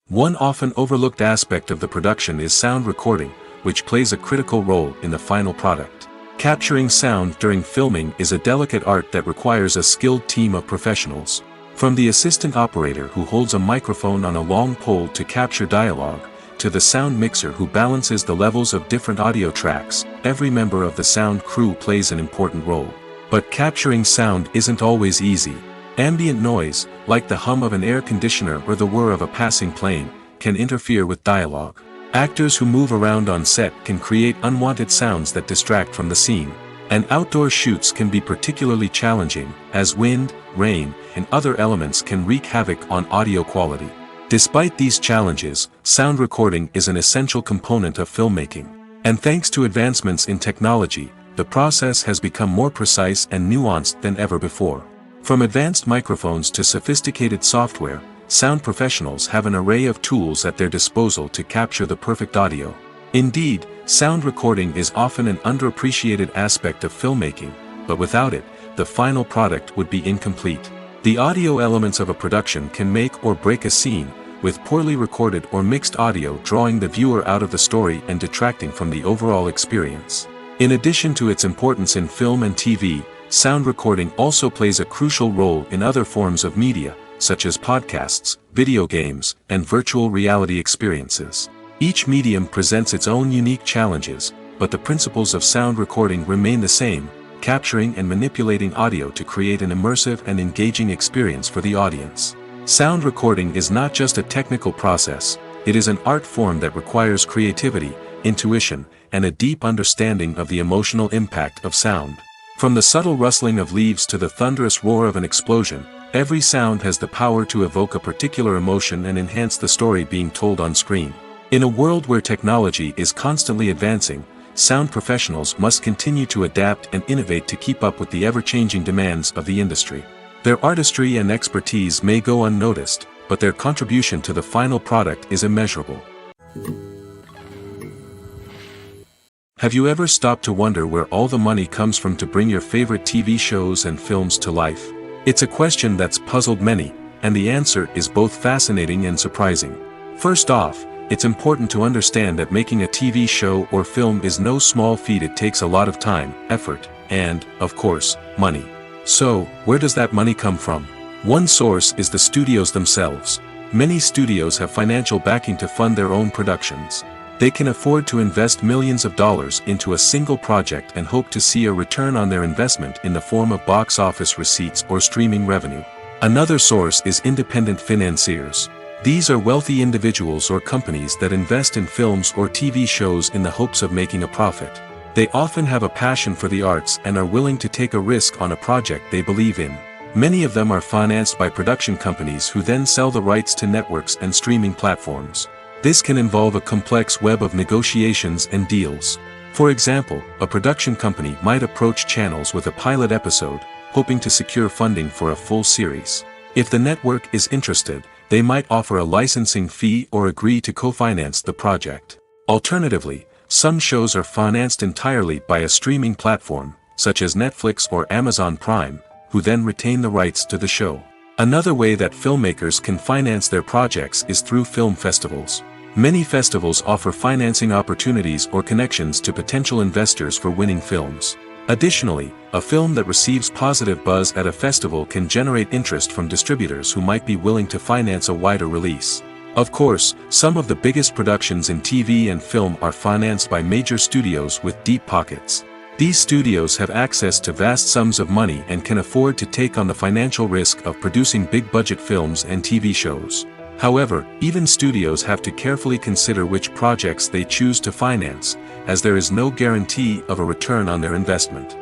One often overlooked aspect of the production is sound recording, which plays a critical role in the final product. Capturing sound during filming is a delicate art that requires a skilled team of professionals. From the assistant operator who holds a microphone on a long pole to capture dialogue, to the sound mixer who balances the levels of different audio tracks, every member of the sound crew plays an important role. But capturing sound isn't always easy. Ambient noise, like the hum of an air conditioner or the whir of a passing plane, can interfere with dialogue. Actors who move around on set can create unwanted sounds that distract from the scene. And outdoor shoots can be particularly challenging, as wind, rain, and other elements can wreak havoc on audio quality. Despite these challenges, sound recording is an essential component of filmmaking. And thanks to advancements in technology, the process has become more precise and nuanced than ever before. From advanced microphones to sophisticated software, sound professionals have an array of tools at their disposal to capture the perfect audio. Indeed, sound recording is often an underappreciated aspect of filmmaking, but without it, the final product would be incomplete. The audio elements of a production can make or break a scene, with poorly recorded or mixed audio drawing the viewer out of the story and detracting from the overall experience. In addition to its importance in film and TV, sound recording also plays a crucial role in other forms of media, such as podcasts, video games, and virtual reality experiences. Each medium presents its own unique challenges, but the principles of sound recording remain the same, capturing and manipulating audio to create an immersive and engaging experience for the audience. Sound recording is not just a technical process, it is an art form that requires creativity, intuition, and a deep understanding of the emotional impact of sound. From the subtle rustling of leaves to the thunderous roar of an explosion, every sound has the power to evoke a particular emotion and enhance the story being told on screen. In a world where technology is constantly advancing, sound professionals must continue to adapt and innovate to keep up with the ever-changing demands of the industry. Their artistry and expertise may go unnoticed, but their contribution to the final product is immeasurable. Have you ever stopped to wonder where all the money comes from to bring your favorite TV shows and films to life? It's a question that's puzzled many, and the answer is both fascinating and surprising. First off, it's important to understand that making a TV show or film is no small feat. It takes a lot of time, effort, and, of course, money. So, where does that money come from? One source is the studios themselves. Many studios have financial backing to fund their own productions. They can afford to invest millions of dollars into a single project and hope to see a return on their investment in the form of box office receipts or streaming revenue. Another source is independent financiers. These are wealthy individuals or companies that invest in films or TV shows in the hopes of making a profit. They often have a passion for the arts and are willing to take a risk on a project they believe in. Many of them are financed by production companies who then sell the rights to networks and streaming platforms. This can involve a complex web of negotiations and deals. For example, a production company might approach channels with a pilot episode, hoping to secure funding for a full series. If the network is interested, they might offer a licensing fee or agree to co-finance the project. Alternatively, some shows are financed entirely by a streaming platform, such as Netflix or Amazon Prime, who then retain the rights to the show. Another way that filmmakers can finance their projects is through film festivals. Many festivals offer financing opportunities or connections to potential investors for winning films. Additionally, a film that receives positive buzz at a festival can generate interest from distributors who might be willing to finance a wider release. Of course, some of the biggest productions in TV and film are financed by major studios with deep pockets. These studios have access to vast sums of money and can afford to take on the financial risk of producing big-budget films and TV shows. However, even studios have to carefully consider which projects they choose to finance, as there is no guarantee of a return on their investment.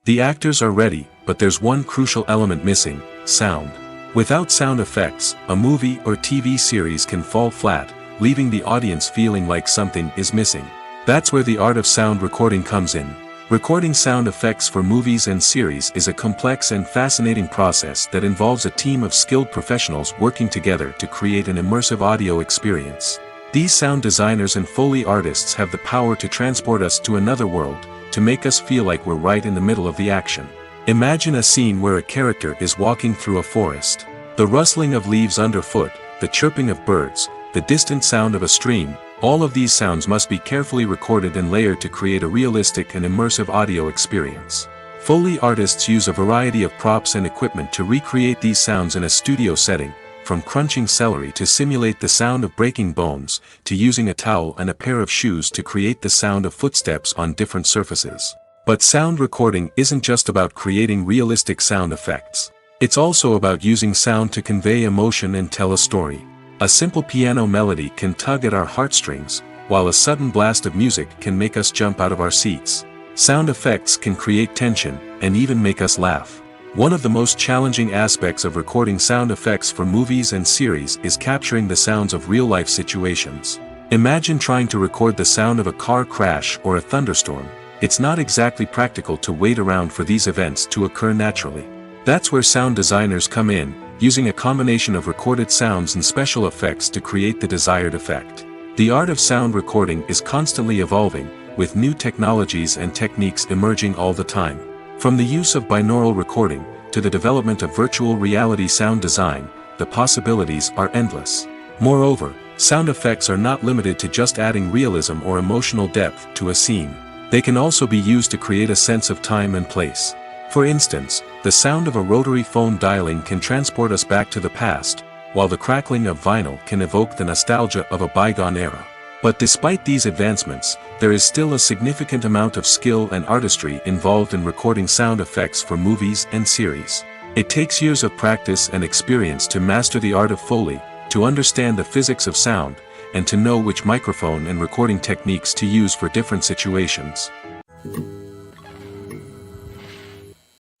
The actors are ready, but there's one crucial element missing: sound. Without sound effects, a movie or TV series can fall flat, leaving the audience feeling like something is missing. That's where the art of sound recording comes in. Recording sound effects for movies and series is a complex and fascinating process that involves a team of skilled professionals working together to create an immersive audio experience. These sound designers and Foley artists have the power to transport us to another world, to make us feel like we're right in the middle of the action. Imagine a scene where a character is walking through a forest. The rustling of leaves underfoot, the chirping of birds, the distant sound of a stream, all of these sounds must be carefully recorded and layered to create a realistic and immersive audio experience. Foley artists use a variety of props and equipment to recreate these sounds in a studio setting, from crunching celery to simulate the sound of breaking bones, to using a towel and a pair of shoes to create the sound of footsteps on different surfaces. But sound recording isn't just about creating realistic sound effects. It's also about using sound to convey emotion and tell a story. A simple piano melody can tug at our heartstrings, while a sudden blast of music can make us jump out of our seats. Sound effects can create tension, and even make us laugh. One of the most challenging aspects of recording sound effects for movies and series is capturing the sounds of real-life situations. Imagine trying to record the sound of a car crash or a thunderstorm. It's not exactly practical to wait around for these events to occur naturally. That's where sound designers come in, using a combination of recorded sounds and special effects to create the desired effect. The art of sound recording is constantly evolving, with new technologies and techniques emerging all the time. From the use of binaural recording, to the development of virtual reality sound design, the possibilities are endless. Moreover, sound effects are not limited to just adding realism or emotional depth to a scene. They can also be used to create a sense of time and place. For instance, the sound of a rotary phone dialing can transport us back to the past, while the crackling of vinyl can evoke the nostalgia of a bygone era. But despite these advancements, there is still a significant amount of skill and artistry involved in recording sound effects for movies and series. It takes years of practice and experience to master the art of Foley, to understand the physics of sound, and to know which microphone and recording techniques to use for different situations.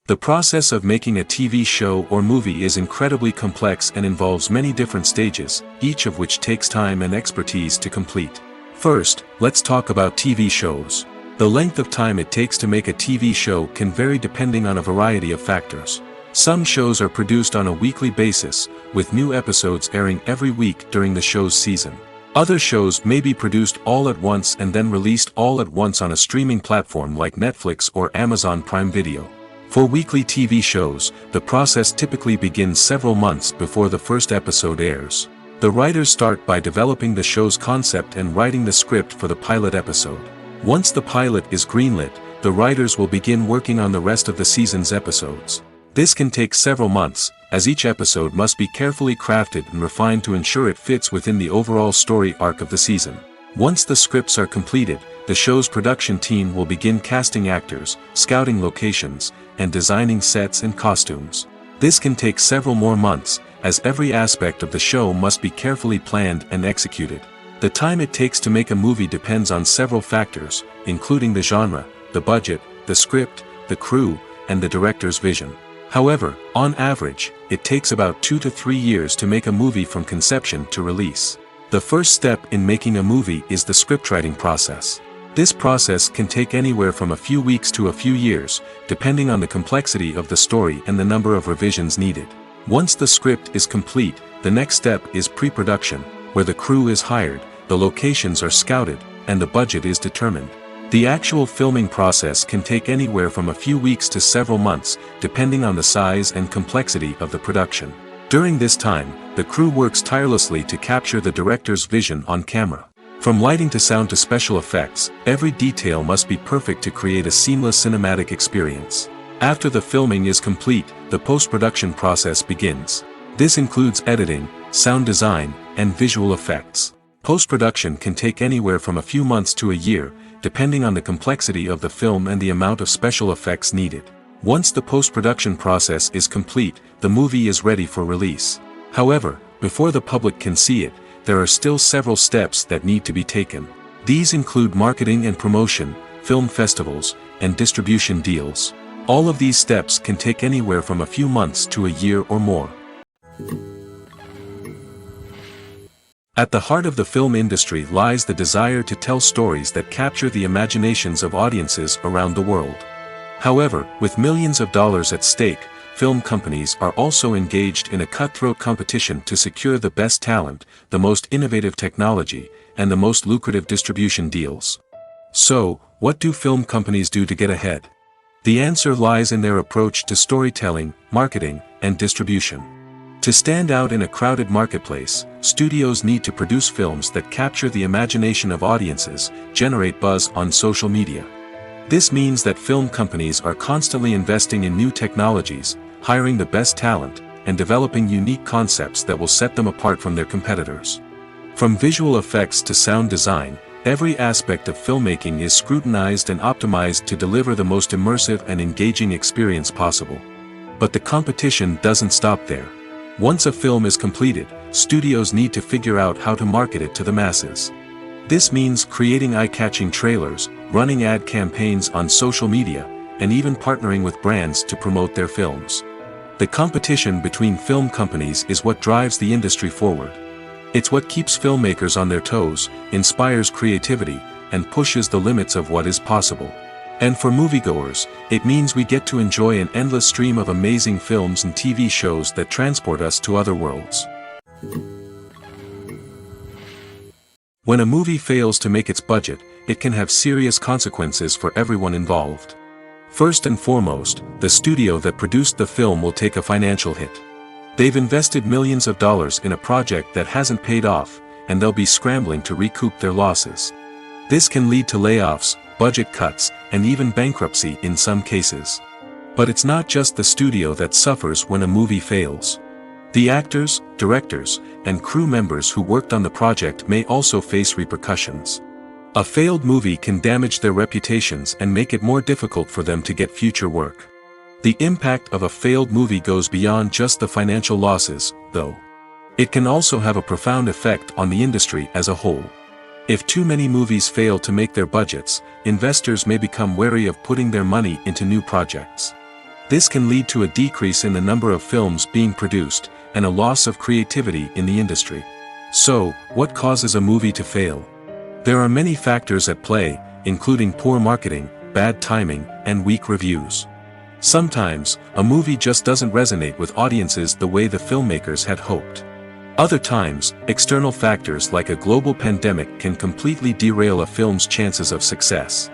The process of making a TV show or movie is incredibly complex and involves many different stages, each of which takes time and expertise to complete. First, let's talk about TV shows. The length of time it takes to make a TV show can vary depending on a variety of factors. Some shows are produced on a weekly basis, with new episodes airing every week during the show's season. Other shows may be produced all at once and then released all at once on a streaming platform like Netflix or Amazon Prime Video. For weekly TV shows, the process typically begins several months before the first episode airs. The writers start by developing the show's concept and writing the script for the pilot episode. Once the pilot is greenlit, the writers will begin working on the rest of the season's episodes. This can take several months, as each episode must be carefully crafted and refined to ensure it fits within the overall story arc of the season. Once the scripts are completed, the show's production team will begin casting actors, scouting locations, and designing sets and costumes. This can take several more months, as every aspect of the show must be carefully planned and executed. The time it takes to make a movie depends on several factors, including the genre, the budget, the script, the crew, and the director's vision. However, on average, it takes about 2 to 3 years to make a movie from conception to release. The first step in making a movie is the scriptwriting process. This process can take anywhere from a few weeks to a few years, depending on the complexity of the story and the number of revisions needed. Once the script is complete, the next step is pre-production, where the crew is hired, the locations are scouted, and the budget is determined. The actual filming process can take anywhere from a few weeks to several months, depending on the size and complexity of the production. During this time, the crew works tirelessly to capture the director's vision on camera. From lighting to sound to special effects, every detail must be perfect to create a seamless cinematic experience. After the filming is complete, the post-production process begins. This includes editing, sound design, and visual effects. Post-production can take anywhere from a few months to a year, depending on the complexity of the film and the amount of special effects needed. Once the post-production process is complete, the movie is ready for release. However, before the public can see it, there are still several steps that need to be taken. These include marketing and promotion, film festivals, and distribution deals. All of these steps can take anywhere from a few months to a year or more. At the heart of the film industry lies the desire to tell stories that capture the imaginations of audiences around the world. However, with millions of dollars at stake, film companies are also engaged in a cutthroat competition to secure the best talent, the most innovative technology, and the most lucrative distribution deals. So, what do film companies do to get ahead? The answer lies in their approach to storytelling, marketing, and distribution. To stand out in a crowded marketplace, studios need to produce films that capture the imagination of audiences, generate buzz on social media. This means that film companies are constantly investing in new technologies, hiring the best talent, and developing unique concepts that will set them apart from their competitors. From visual effects to sound design, every aspect of filmmaking is scrutinized and optimized to deliver the most immersive and engaging experience possible. But the competition doesn't stop there. Once a film is completed, studios need to figure out how to market it to the masses. This means creating eye-catching trailers, running ad campaigns on social media, and even partnering with brands to promote their films. The competition between film companies is what drives the industry forward. It's what keeps filmmakers on their toes, inspires creativity, and pushes the limits of what is possible. And for moviegoers, it means we get to enjoy an endless stream of amazing films and TV shows that transport us to other worlds. When a movie fails to make its budget, it can have serious consequences for everyone involved. First and foremost, the studio that produced the film will take a financial hit. They've invested millions of dollars in a project that hasn't paid off, and they'll be scrambling to recoup their losses. This can lead to layoffs, budget cuts, and even bankruptcy in some cases. But it's not just the studio that suffers when a movie fails. The actors, directors, and crew members who worked on the project may also face repercussions. A failed movie can damage their reputations and make it more difficult for them to get future work. The impact of a failed movie goes beyond just the financial losses, though. It can also have a profound effect on the industry as a whole. If too many movies fail to make their budgets, investors may become wary of putting their money into new projects. This can lead to a decrease in the number of films being produced, and a loss of creativity in the industry. So, what causes a movie to fail? There are many factors at play, including poor marketing, bad timing, and weak reviews. Sometimes, a movie just doesn't resonate with audiences the way the filmmakers had hoped. Other times, external factors like a global pandemic can completely derail a film's chances of success.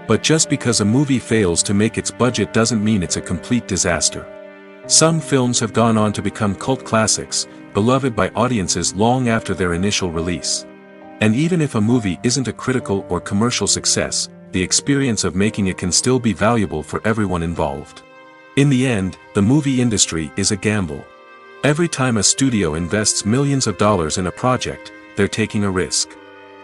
But just because a movie fails to make its budget doesn't mean it's a complete disaster. Some films have gone on to become cult classics, beloved by audiences long after their initial release. And even if a movie isn't a critical or commercial success, the experience of making it can still be valuable for everyone involved. In the end, the movie industry is a gamble. Every time a studio invests millions of dollars in a project, they're taking a risk.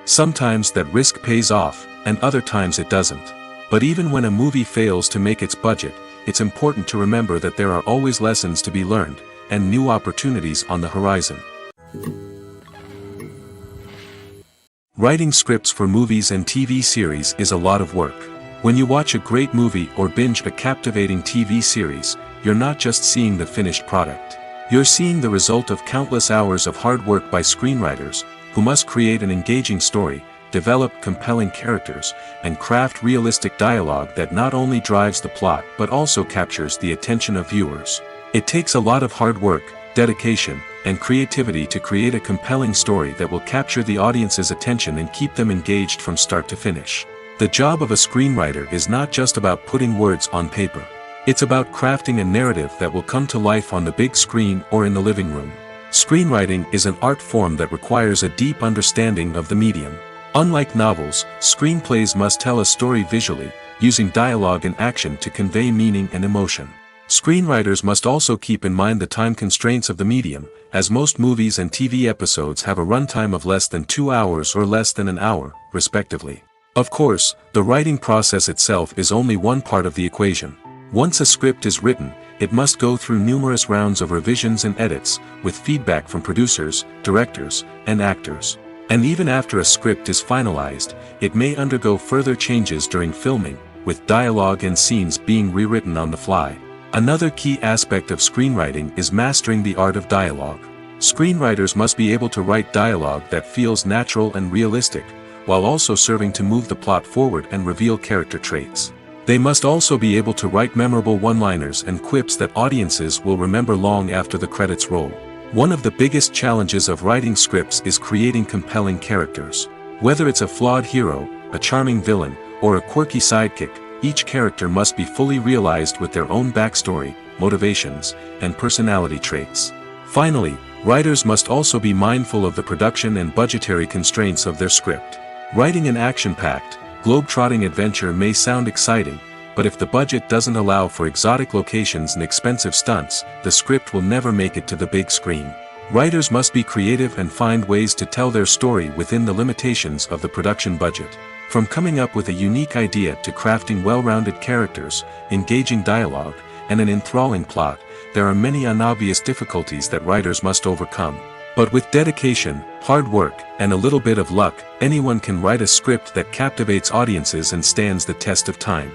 Sometimes that risk pays off, and other times it doesn't. But even when a movie fails to make its budget, it's important to remember that there are always lessons to be learned, and new opportunities on the horizon. Writing scripts for movies and TV series is a lot of work. When you watch a great movie or binge a captivating TV series, you're not just seeing the finished product. You're seeing the result of countless hours of hard work by screenwriters, who must create an engaging story, develop compelling characters, and craft realistic dialogue that not only drives the plot but also captures the attention of viewers. It takes a lot of hard work, dedication, and creativity to create a compelling story that will capture the audience's attention and keep them engaged from start to finish. The job of a screenwriter is not just about putting words on paper. It's about crafting a narrative that will come to life on the big screen or in the living room. Screenwriting is an art form that requires a deep understanding of the medium. Unlike novels, screenplays must tell a story visually, using dialogue and action to convey meaning and emotion. Screenwriters must also keep in mind the time constraints of the medium, as most movies and TV episodes have a runtime of less than 2 hours or less than an hour, respectively. Of course, the writing process itself is only one part of the equation. Once a script is written, it must go through numerous rounds of revisions and edits, with feedback from producers, directors, and actors. And even after a script is finalized, it may undergo further changes during filming, with dialogue and scenes being rewritten on the fly. Another key aspect of screenwriting is mastering the art of dialogue. Screenwriters must be able to write dialogue that feels natural and realistic, while also serving to move the plot forward and reveal character traits. They must also be able to write memorable one-liners and quips that audiences will remember long after the credits roll. One of the biggest challenges of writing scripts is creating compelling characters. Whether it's a flawed hero, a charming villain, or a quirky sidekick, each character must be fully realized with their own backstory, motivations, and personality traits. Finally, writers must also be mindful of the production and budgetary constraints of their script. Writing an action-packed, globe-trotting adventure may sound exciting, but if the budget doesn't allow for exotic locations and expensive stunts, the script will never make it to the big screen. Writers must be creative and find ways to tell their story within the limitations of the production budget. From coming up with a unique idea to crafting well-rounded characters, engaging dialogue, and an enthralling plot, there are many unobvious difficulties that writers must overcome. But with dedication, hard work, and a little bit of luck, anyone can write a script that captivates audiences and stands the test of time.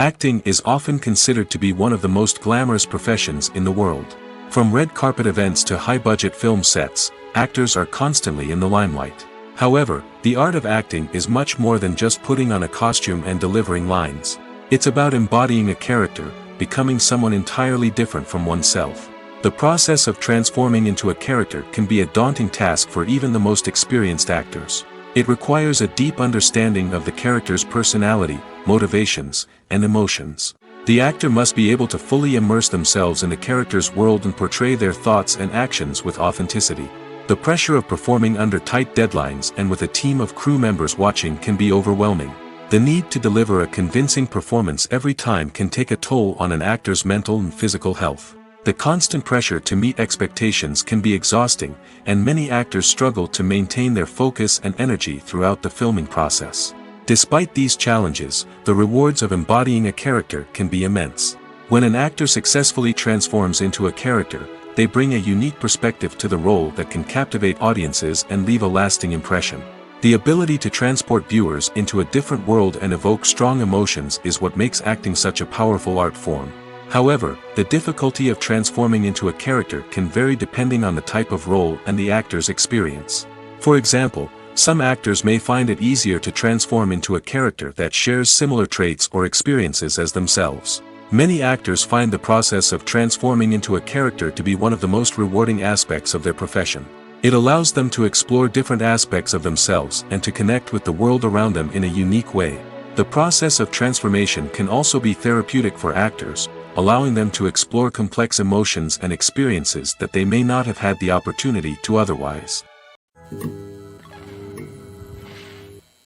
Acting is often considered to be one of the most glamorous professions in the world. From red carpet events to high-budget film sets, actors are constantly in the limelight. However, the art of acting is much more than just putting on a costume and delivering lines. It's about embodying a character, becoming someone entirely different from oneself. The process of transforming into a character can be a daunting task for even the most experienced actors. It requires a deep understanding of the character's personality, motivations, and emotions. The actor must be able to fully immerse themselves in the character's world and portray their thoughts and actions with authenticity. The pressure of performing under tight deadlines and with a team of crew members watching can be overwhelming. The need to deliver a convincing performance every time can take a toll on an actor's mental and physical health. The constant pressure to meet expectations can be exhausting, and many actors struggle to maintain their focus and energy throughout the filming process. Despite these challenges, the rewards of embodying a character can be immense. When an actor successfully transforms into a character, they bring a unique perspective to the role that can captivate audiences and leave a lasting impression. The ability to transport viewers into a different world and evoke strong emotions is what makes acting such a powerful art form. However, the difficulty of transforming into a character can vary depending on the type of role and the actor's experience. For example, some actors may find it easier to transform into a character that shares similar traits or experiences as themselves. Many actors find the process of transforming into a character to be one of the most rewarding aspects of their profession. It allows them to explore different aspects of themselves and to connect with the world around them in a unique way. The process of transformation can also be therapeutic for actors, allowing them to explore complex emotions and experiences that they may not have had the opportunity to otherwise.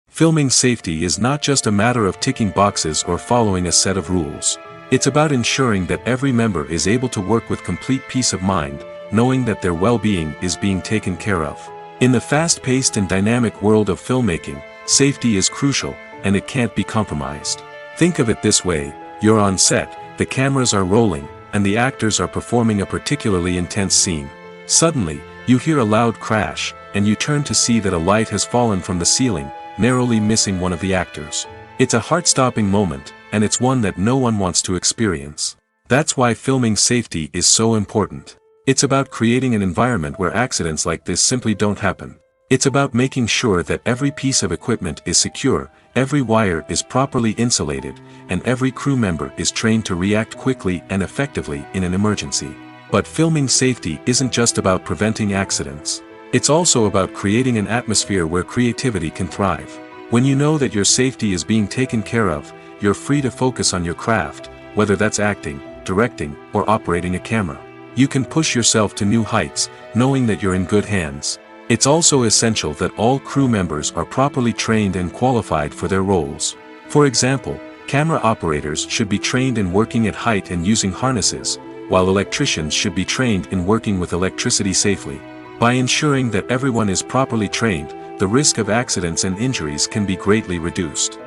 Filming safety is not just a matter of ticking boxes or following a set of rules. It's about ensuring that every member is able to work with complete peace of mind, knowing that their well-being is being taken care of. In the fast-paced and dynamic world of filmmaking, safety is crucial, and it can't be compromised. Think of it this way: you're on set, the cameras are rolling, and the actors are performing a particularly intense scene. Suddenly, you hear a loud crash, and you turn to see that a light has fallen from the ceiling, narrowly missing one of the actors. It's a heart-stopping moment, and it's one that no one wants to experience. That's why filming safety is so important. It's about creating an environment where accidents like this simply don't happen. It's about making sure that every piece of equipment is secure, every wire is properly insulated, and every crew member is trained to react quickly and effectively in an emergency. But filming safety isn't just about preventing accidents. It's also about creating an atmosphere where creativity can thrive. When you know that your safety is being taken care of, you're free to focus on your craft, whether that's acting, directing, or operating a camera. You can push yourself to new heights, knowing that you're in good hands. It's also essential that all crew members are properly trained and qualified for their roles. For example, camera operators should be trained in working at height and using harnesses, while electricians should be trained in working with electricity safely. By ensuring that everyone is properly trained, the risk of accidents and injuries can be greatly reduced.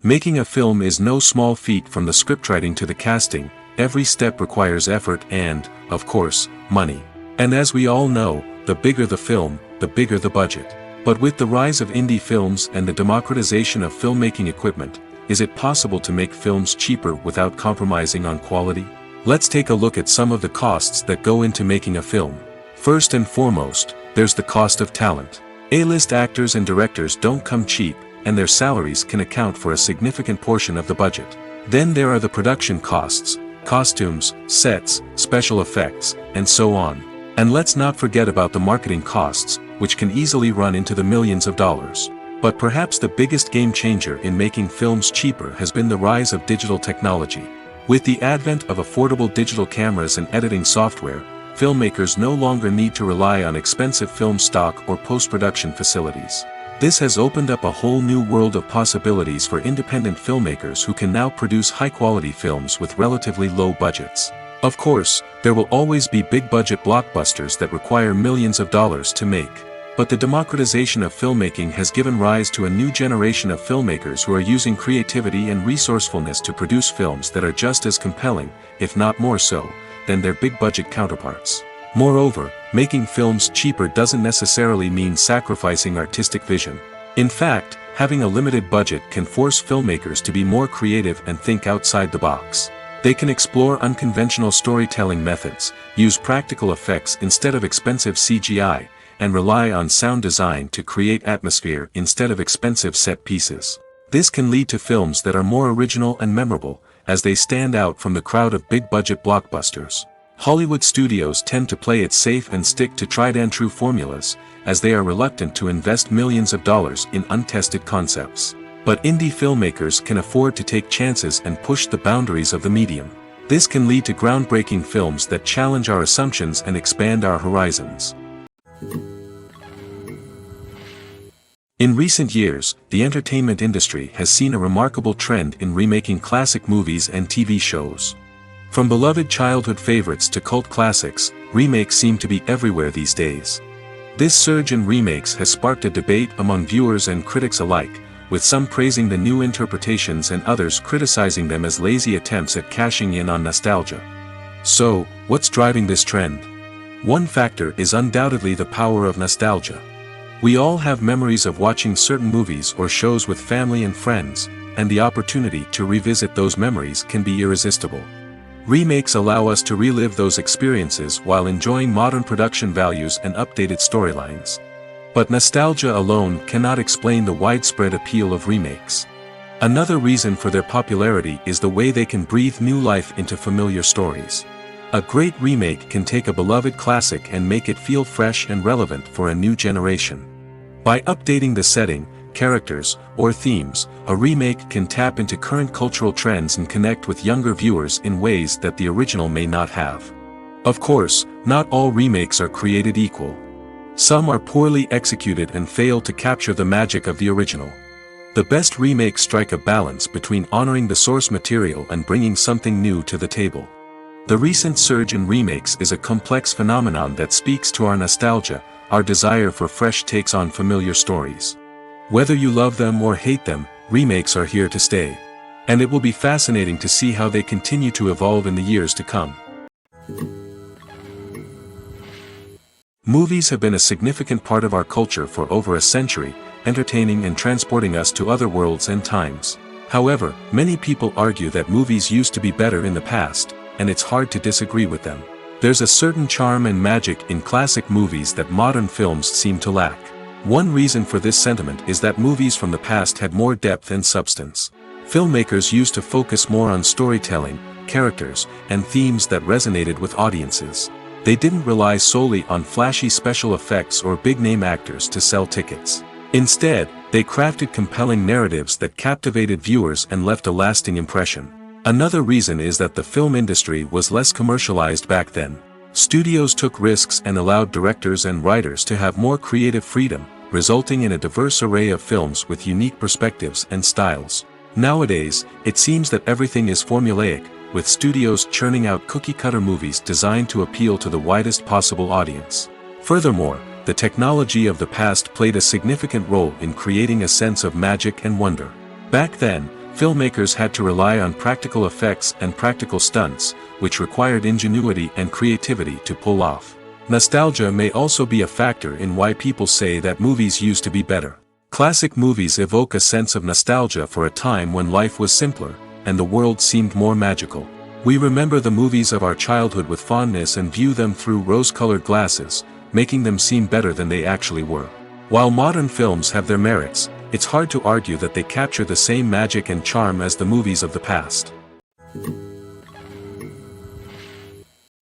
Making a film is no small feat. From the scriptwriting to the casting, every step requires effort and, of course, money. And as we all know, the bigger the film, the bigger the budget. But with the rise of indie films and the democratization of filmmaking equipment, is it possible to make films cheaper without compromising on quality? Let's take a look at some of the costs that go into making a film. First and foremost, there's the cost of talent. A-list actors and directors don't come cheap, and their salaries can account for a significant portion of the budget. Then there are the production costs, costumes, sets, special effects, and so on. And let's not forget about the marketing costs, which can easily run into the millions of dollars. But perhaps the biggest game changer in making films cheaper has been the rise of digital technology. With the advent of affordable digital cameras and editing software, filmmakers no longer need to rely on expensive film stock or post-production facilities. This has opened up a whole new world of possibilities for independent filmmakers who can now produce high-quality films with relatively low budgets. Of course, there will always be big-budget blockbusters that require millions of dollars to make. But the democratization of filmmaking has given rise to a new generation of filmmakers who are using creativity and resourcefulness to produce films that are just as compelling, if not more so, than their big-budget counterparts. Moreover, making films cheaper doesn't necessarily mean sacrificing artistic vision. In fact, having a limited budget can force filmmakers to be more creative and think outside the box. They can explore unconventional storytelling methods, use practical effects instead of expensive CGI, and rely on sound design to create atmosphere instead of expensive set pieces. This can lead to films that are more original and memorable, as they stand out from the crowd of big-budget blockbusters. Hollywood studios tend to play it safe and stick to tried-and-true formulas, as they are reluctant to invest millions of dollars in untested concepts. But indie filmmakers can afford to take chances and push the boundaries of the medium. This can lead to groundbreaking films that challenge our assumptions and expand our horizons. In recent years, the entertainment industry has seen a remarkable trend in remaking classic movies and TV shows. From beloved childhood favorites to cult classics, remakes seem to be everywhere these days. This surge in remakes has sparked a debate among viewers and critics alike, with some praising the new interpretations and others criticizing them as lazy attempts at cashing in on nostalgia. So, what's driving this trend? One factor is undoubtedly the power of nostalgia. We all have memories of watching certain movies or shows with family and friends, and the opportunity to revisit those memories can be irresistible. Remakes allow us to relive those experiences while enjoying modern production values and updated storylines. But nostalgia alone cannot explain the widespread appeal of remakes. Another reason for their popularity is the way they can breathe new life into familiar stories. A great remake can take a beloved classic and make it feel fresh and relevant for a new generation. By updating the setting, characters, or themes, a remake can tap into current cultural trends and connect with younger viewers in ways that the original may not have. Of course, not all remakes are created equal. Some are poorly executed and fail to capture the magic of the original. The best remakes strike a balance between honoring the source material and bringing something new to the table. The recent surge in remakes is a complex phenomenon that speaks to our nostalgia, our desire for fresh takes on familiar stories. Whether you love them or hate them, remakes are here to stay. And it will be fascinating to see how they continue to evolve in the years to come. Movies have been a significant part of our culture for over a century, entertaining and transporting us to other worlds and times. However, many people argue that movies used to be better in the past, and it's hard to disagree with them. There's a certain charm and magic in classic movies that modern films seem to lack. One reason for this sentiment is that movies from the past had more depth and substance. Filmmakers used to focus more on storytelling, characters, and themes that resonated with audiences. They didn't rely solely on flashy special effects or big-name actors to sell tickets. Instead, they crafted compelling narratives that captivated viewers and left a lasting impression. Another reason is that the film industry was less commercialized back then. Studios took risks and allowed directors and writers to have more creative freedom, resulting in a diverse array of films with unique perspectives and styles. Nowadays, it seems that everything is formulaic, with studios churning out cookie-cutter movies designed to appeal to the widest possible audience. Furthermore, the technology of the past played a significant role in creating a sense of magic and wonder. Back then, filmmakers had to rely on practical effects and practical stunts, which required ingenuity and creativity to pull off. Nostalgia may also be a factor in why people say that movies used to be better. Classic movies evoke a sense of nostalgia for a time when life was simpler, and the world seemed more magical. We remember the movies of our childhood with fondness and view them through rose-colored glasses, making them seem better than they actually were. While modern films have their merits, it's hard to argue that they capture the same magic and charm as the movies of the past.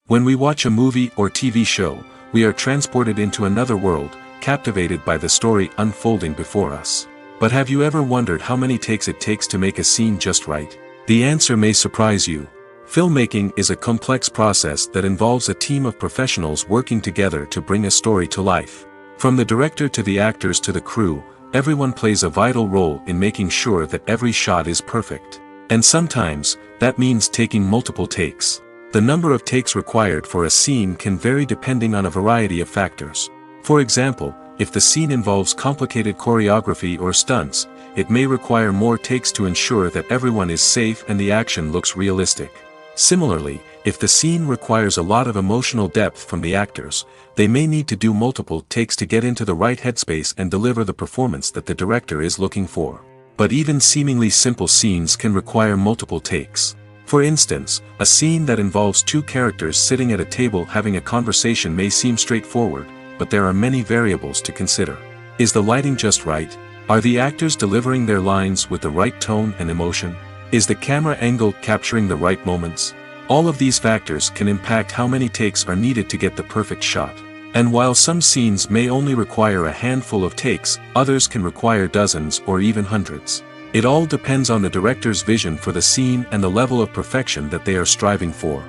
When we watch a movie or TV show, we are transported into another world, captivated by the story unfolding before us. But have you ever wondered how many takes it takes to make a scene just right? The answer may surprise you. Filmmaking is a complex process that involves a team of professionals working together to bring a story to life. From the director to the actors to the crew, everyone plays a vital role in making sure that every shot is perfect. And sometimes, that means taking multiple takes. The number of takes required for a scene can vary depending on a variety of factors. For example, if the scene involves complicated choreography or stunts, it may require more takes to ensure that everyone is safe and the action looks realistic. Similarly, If the scene requires a lot of emotional depth from the actors, they may need to do multiple takes to get into the right headspace and deliver the performance that the director is looking for. But even seemingly simple scenes can require multiple takes. For instance, a scene that involves two characters sitting at a table having a conversation may seem straightforward, but there are many variables to consider. Is the lighting just right? Are the actors delivering their lines with the right tone and emotion? Is the camera angle capturing the right moments? All of these factors can impact how many takes are needed to get the perfect shot. And while some scenes may only require a handful of takes, others can require dozens or even hundreds. It all depends on the director's vision for the scene and the level of perfection that they are striving for.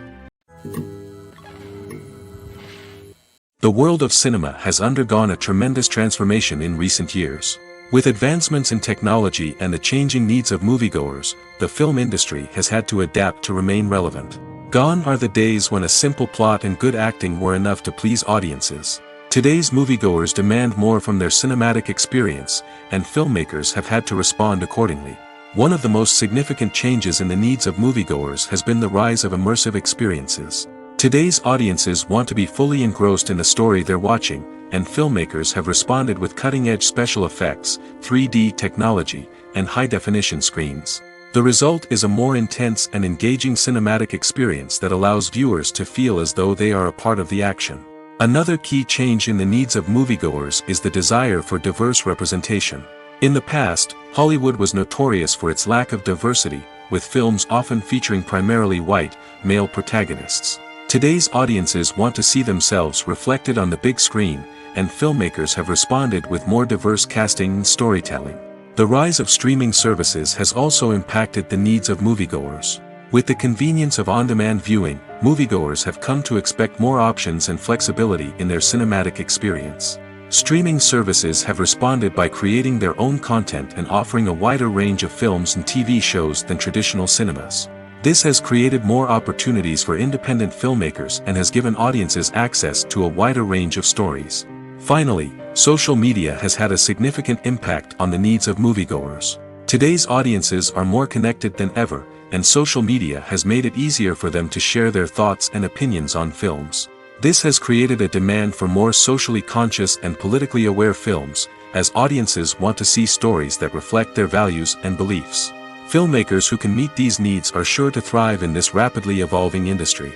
The world of cinema has undergone a tremendous transformation in recent years. With advancements in technology and the changing needs of moviegoers, the film industry has had to adapt to remain relevant. Gone are the days when a simple plot and good acting were enough to please audiences. Today's moviegoers demand more from their cinematic experience, and filmmakers have had to respond accordingly. One of the most significant changes in the needs of moviegoers has been the rise of immersive experiences. Today's audiences want to be fully engrossed in the story they're watching, and filmmakers have responded with cutting-edge special effects, 3D technology, and high-definition screens. The result is a more intense and engaging cinematic experience that allows viewers to feel as though they are a part of the action. Another key change in the needs of moviegoers is the desire for diverse representation. In the past, Hollywood was notorious for its lack of diversity, with films often featuring primarily white, male protagonists. Today's audiences want to see themselves reflected on the big screen, and filmmakers have responded with more diverse casting and storytelling. The rise of streaming services has also impacted the needs of moviegoers. With the convenience of on-demand viewing, moviegoers have come to expect more options and flexibility in their cinematic experience. Streaming services have responded by creating their own content and offering a wider range of films and TV shows than traditional cinemas. This has created more opportunities for independent filmmakers and has given audiences access to a wider range of stories. Finally, social media has had a significant impact on the needs of moviegoers. Today's audiences are more connected than ever, and social media has made it easier for them to share their thoughts and opinions on films. This has created a demand for more socially conscious and politically aware films, as audiences want to see stories that reflect their values and beliefs. Filmmakers who can meet these needs are sure to thrive in this rapidly evolving industry.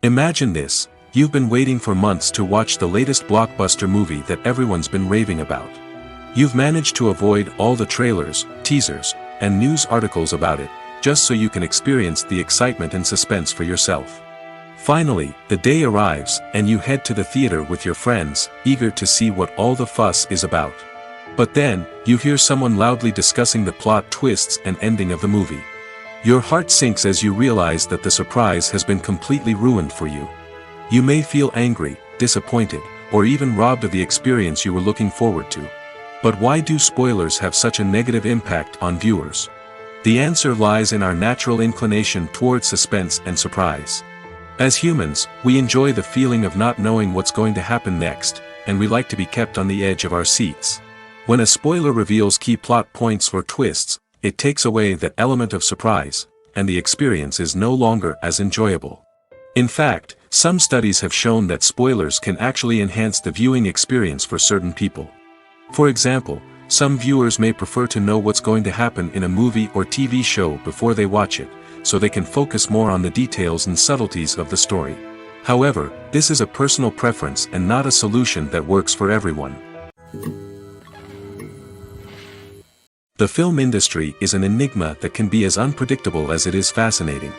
Imagine this: you've been waiting for months to watch the latest blockbuster movie that everyone's been raving about. You've managed to avoid all the trailers, teasers, and news articles about it, just so you can experience the excitement and suspense for yourself. Finally, the day arrives, and you head to the theater with your friends, eager to see what all the fuss is about. But then, you hear someone loudly discussing the plot twists and ending of the movie. Your heart sinks as you realize that the surprise has been completely ruined for you. You may feel angry, disappointed, or even robbed of the experience you were looking forward to. But why do spoilers have such a negative impact on viewers? The answer lies in our natural inclination toward suspense and surprise. As humans, we enjoy the feeling of not knowing what's going to happen next, and we like to be kept on the edge of our seats. When a spoiler reveals key plot points or twists, it takes away that element of surprise, and the experience is no longer as enjoyable. In fact, some studies have shown that spoilers can actually enhance the viewing experience for certain people. For example, some viewers may prefer to know what's going to happen in a movie or TV show before they watch it, so they can focus more on the details and subtleties of the story. However, this is a personal preference and not a solution that works for everyone. The film industry is an enigma that can be as unpredictable as it is fascinating.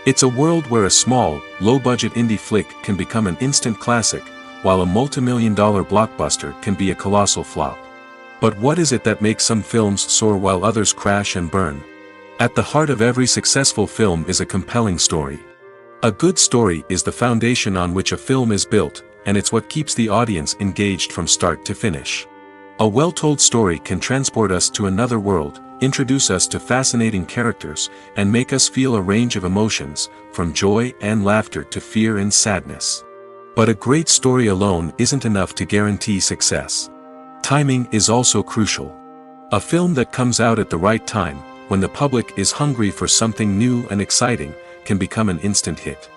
It's a world where a small, low-budget indie flick can become an instant classic, while a multi-million-dollar blockbuster can be a colossal flop. But what is it that makes some films soar while others crash and burn? At the heart of every successful film is a compelling story. A good story is the foundation on which a film is built, and it's what keeps the audience engaged from start to finish. A well-told story can transport us to another world, introduce us to fascinating characters, and make us feel a range of emotions, from joy and laughter to fear and sadness. But a great story alone isn't enough to guarantee success. Timing is also crucial. A film that comes out at the right time, when the public is hungry for something new and exciting, can become an instant hit.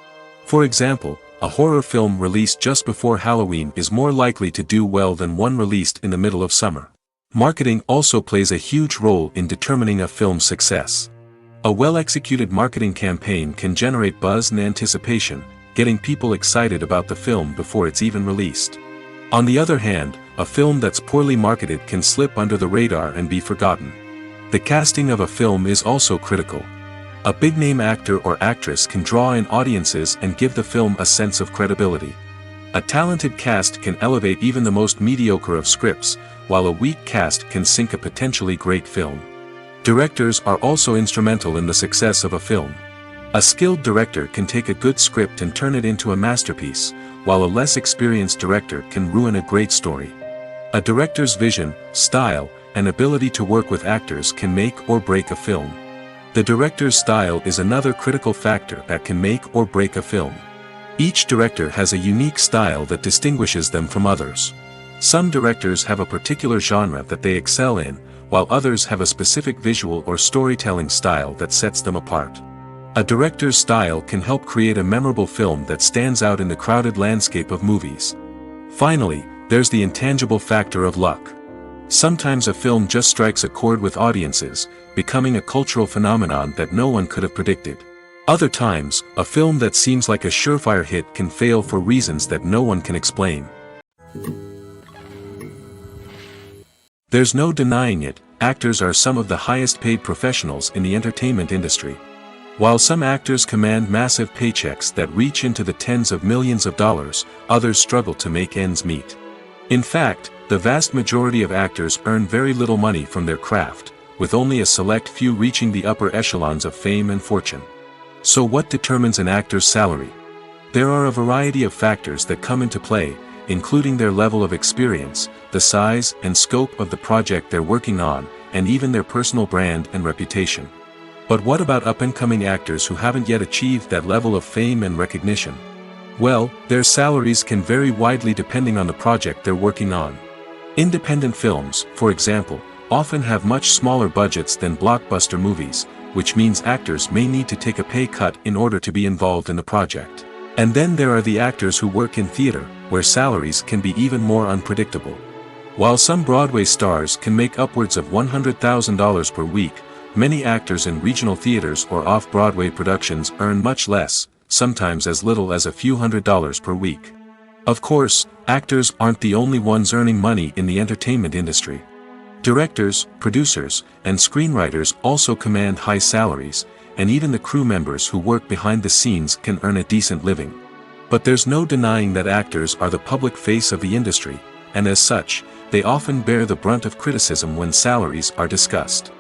For example, a horror film released just before Halloween is more likely to do well than one released in the middle of summer. Marketing also plays a huge role in determining a film's success. A well-executed marketing campaign can generate buzz and anticipation, getting people excited about the film before it's even released. On the other hand, a film that's poorly marketed can slip under the radar and be forgotten. The casting of a film is also critical. A big-name actor or actress can draw in audiences and give the film a sense of credibility. A talented cast can elevate even the most mediocre of scripts, while a weak cast can sink a potentially great film. Directors are also instrumental in the success of a film. A skilled director can take a good script and turn it into a masterpiece, while a less experienced director can ruin a great story. A director's vision, style, and ability to work with actors can make or break a film. The director's style is another critical factor that can make or break a film. Each director has a unique style that distinguishes them from others. Some directors have a particular genre that they excel in, while others have a specific visual or storytelling style that sets them apart. A director's style can help create a memorable film that stands out in the crowded landscape of movies. Finally, there's the intangible factor of luck. Sometimes a film just strikes a chord with audiences, becoming a cultural phenomenon that no one could have predicted. Other times, a film that seems like a surefire hit can fail for reasons that no one can explain. There's no denying it, actors are some of the highest paid professionals in the entertainment industry. While some actors command massive paychecks that reach into the tens of millions of dollars, others struggle to make ends meet. In fact, the vast majority of actors earn very little money from their craft, with only a select few reaching the upper echelons of fame and fortune. So what determines an actor's salary? There are a variety of factors that come into play, including their level of experience, the size and scope of the project they're working on, and even their personal brand and reputation. But what about up-and-coming actors who haven't yet achieved that level of fame and recognition? Well, their salaries can vary widely depending on the project they're working on. Independent films, for example, often have much smaller budgets than blockbuster movies, which means actors may need to take a pay cut in order to be involved in the project. And then there are the actors who work in theater, where salaries can be even more unpredictable. While some Broadway stars can make upwards of $100,000 per week, many actors in regional theaters or off-Broadway productions earn much less, sometimes as little as a few $100s per week. Of course, actors aren't the only ones earning money in the entertainment industry. Directors, producers, and screenwriters also command high salaries, and even the crew members who work behind the scenes can earn a decent living. But there's no denying that actors are the public face of the industry, and as such, they often bear the brunt of criticism when salaries are discussed.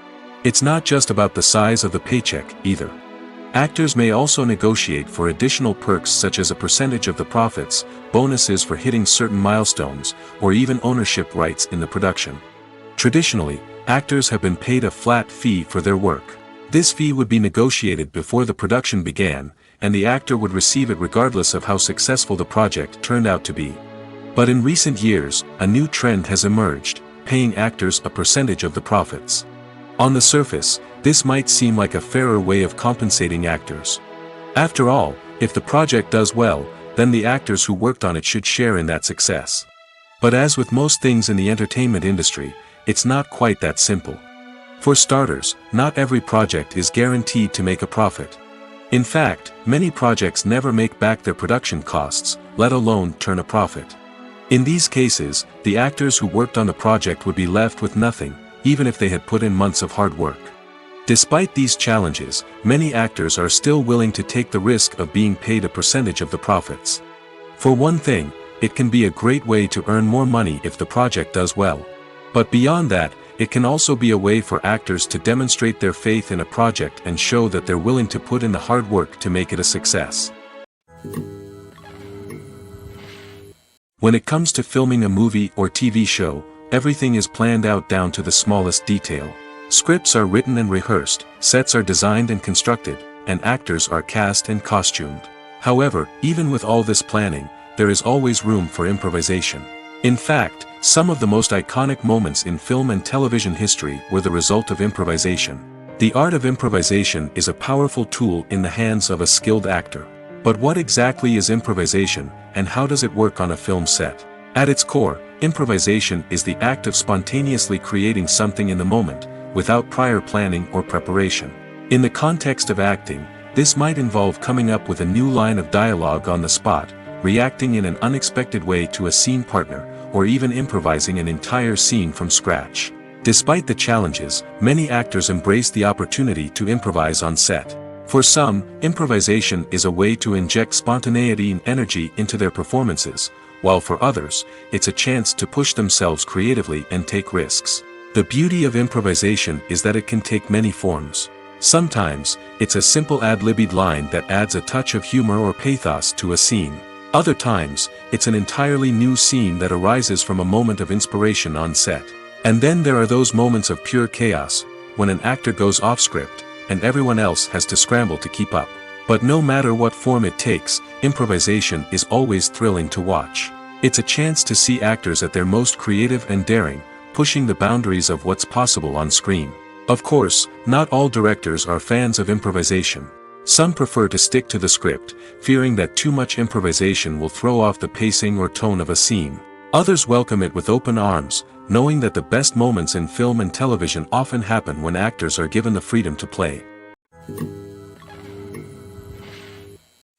It's not just about the size of the paycheck, either. Actors may also negotiate for additional perks such as a percentage of the profits, bonuses for hitting certain milestones, or even ownership rights in the production. Traditionally, actors have been paid a flat fee for their work. This fee would be negotiated before the production began, and the actor would receive it regardless of how successful the project turned out to be. But in recent years, a new trend has emerged, paying actors a percentage of the profits. On the surface, this might seem like a fairer way of compensating actors. After all, if the project does well, then the actors who worked on it should share in that success. But as with most things in the entertainment industry, it's not quite that simple. For starters, not every project is guaranteed to make a profit. In fact, many projects never make back their production costs, let alone turn a profit. In these cases, the actors who worked on the project would be left with nothing, even if they had put in months of hard work. Despite these challenges, many actors are still willing to take the risk of being paid a percentage of the profits. For one thing, it can be a great way to earn more money if the project does well. But beyond that, it can also be a way for actors to demonstrate their faith in a project and show that they're willing to put in the hard work to make it a success. When it comes to filming a movie or TV show, everything is planned out down to the smallest detail. Scripts are written and rehearsed, sets are designed and constructed, and actors are cast and costumed. However, even with all this planning, there is always room for improvisation. In fact, some of the most iconic moments in film and television history were the result of improvisation. The art of improvisation is a powerful tool in the hands of a skilled actor. But what exactly is improvisation, and how does it work on a film set? At its core, improvisation is the act of spontaneously creating something in the moment, without prior planning or preparation. In the context of acting, this might involve coming up with a new line of dialogue on the spot, reacting in an unexpected way to a scene partner, or even improvising an entire scene from scratch. Despite the challenges, many actors embrace the opportunity to improvise on set. For some, improvisation is a way to inject spontaneity and energy into their performances, while for others, it's a chance to push themselves creatively and take risks. The beauty of improvisation is that it can take many forms. Sometimes, it's a simple ad-libbed line that adds a touch of humor or pathos to a scene. Other times, it's an entirely new scene that arises from a moment of inspiration on set. And then there are those moments of pure chaos, when an actor goes off script, and everyone else has to scramble to keep up. But no matter what form it takes, improvisation is always thrilling to watch. It's a chance to see actors at their most creative and daring, pushing the boundaries of what's possible on screen. Of course, not all directors are fans of improvisation. Some prefer to stick to the script, fearing that too much improvisation will throw off the pacing or tone of a scene. Others welcome it with open arms, knowing that the best moments in film and television often happen when actors are given the freedom to play.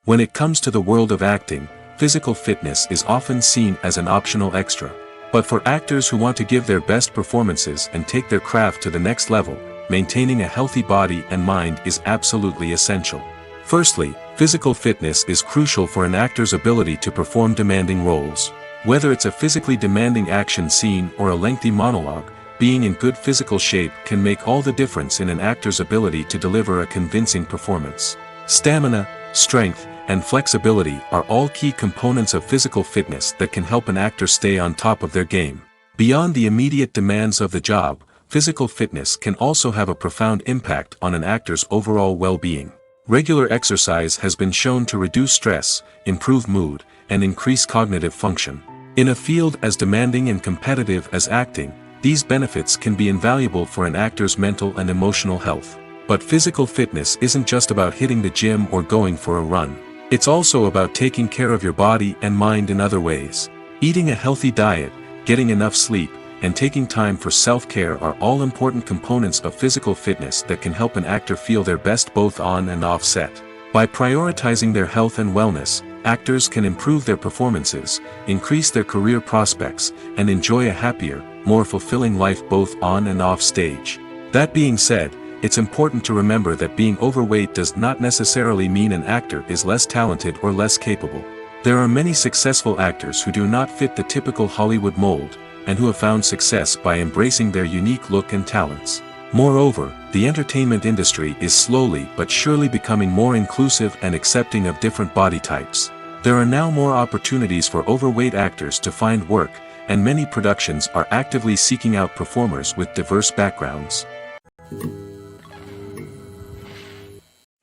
When it comes to the world of acting, physical fitness is often seen as an optional extra. But for actors who want to give their best performances and take their craft to the next level, maintaining a healthy body and mind is absolutely essential. Firstly, physical fitness is crucial for an actor's ability to perform demanding roles. Whether it's a physically demanding action scene or a lengthy monologue, being in good physical shape can make all the difference in an actor's ability to deliver a convincing performance. Stamina, strength, and flexibility are all key components of physical fitness that can help an actor stay on top of their game. Beyond the immediate demands of the job, physical fitness can also have a profound impact on an actor's overall well-being. Regular exercise has been shown to reduce stress, improve mood, and increase cognitive function. In a field as demanding and competitive as acting, these benefits can be invaluable for an actor's mental and emotional health. But physical fitness isn't just about hitting the gym or going for a run. It's also about taking care of your body and mind in other ways. Eating a healthy diet, getting enough sleep, and taking time for self-care are all important components of physical fitness that can help an actor feel their best both on and off set. By prioritizing their health and wellness, actors can improve their performances, increase their career prospects, and enjoy a happier, more fulfilling life both on and off stage. That being said, it's important to remember that being overweight does not necessarily mean an actor is less talented or less capable. There are many successful actors who do not fit the typical Hollywood mold, and who have found success by embracing their unique look and talents. Moreover, the entertainment industry is slowly but surely becoming more inclusive and accepting of different body types. There are now more opportunities for overweight actors to find work, and many productions are actively seeking out performers with diverse backgrounds.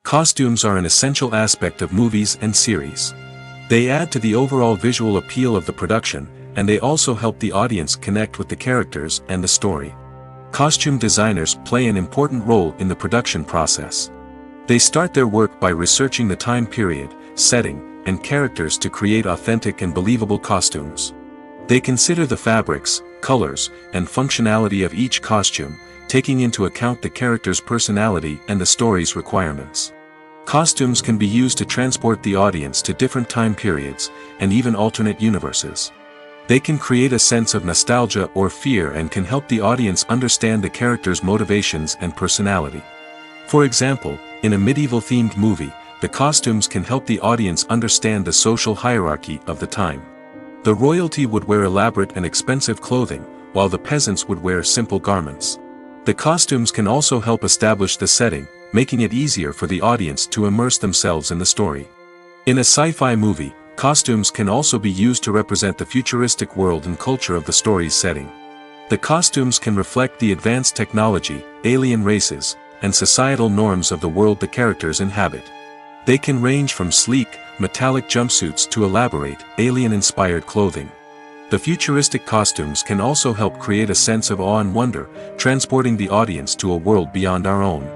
Costumes are an essential aspect of movies and series. They add to the overall visual appeal of the production, and they also help the audience connect with the characters and the story. Costume designers play an important role in the production process. They start their work by researching the time period, setting, and characters to create authentic and believable costumes. They consider the fabrics, colors, and functionality of each costume, taking into account the character's personality and the story's requirements. Costumes can be used to transport the audience to different time periods, and even alternate universes. They can create a sense of nostalgia or fear and can help the audience understand the character's motivations and personality. For example, in a medieval-themed movie, the costumes can help the audience understand the social hierarchy of the time. The royalty would wear elaborate and expensive clothing, while the peasants would wear simple garments. The costumes can also help establish the setting, making it easier for the audience to immerse themselves in the story. In a sci-fi movie, costumes can also be used to represent the futuristic world and culture of the story's setting. The costumes can reflect the advanced technology, alien races, and societal norms of the world the characters inhabit. They can range from sleek, metallic jumpsuits to elaborate, alien-inspired clothing. The futuristic costumes can also help create a sense of awe and wonder, transporting the audience to a world beyond our own.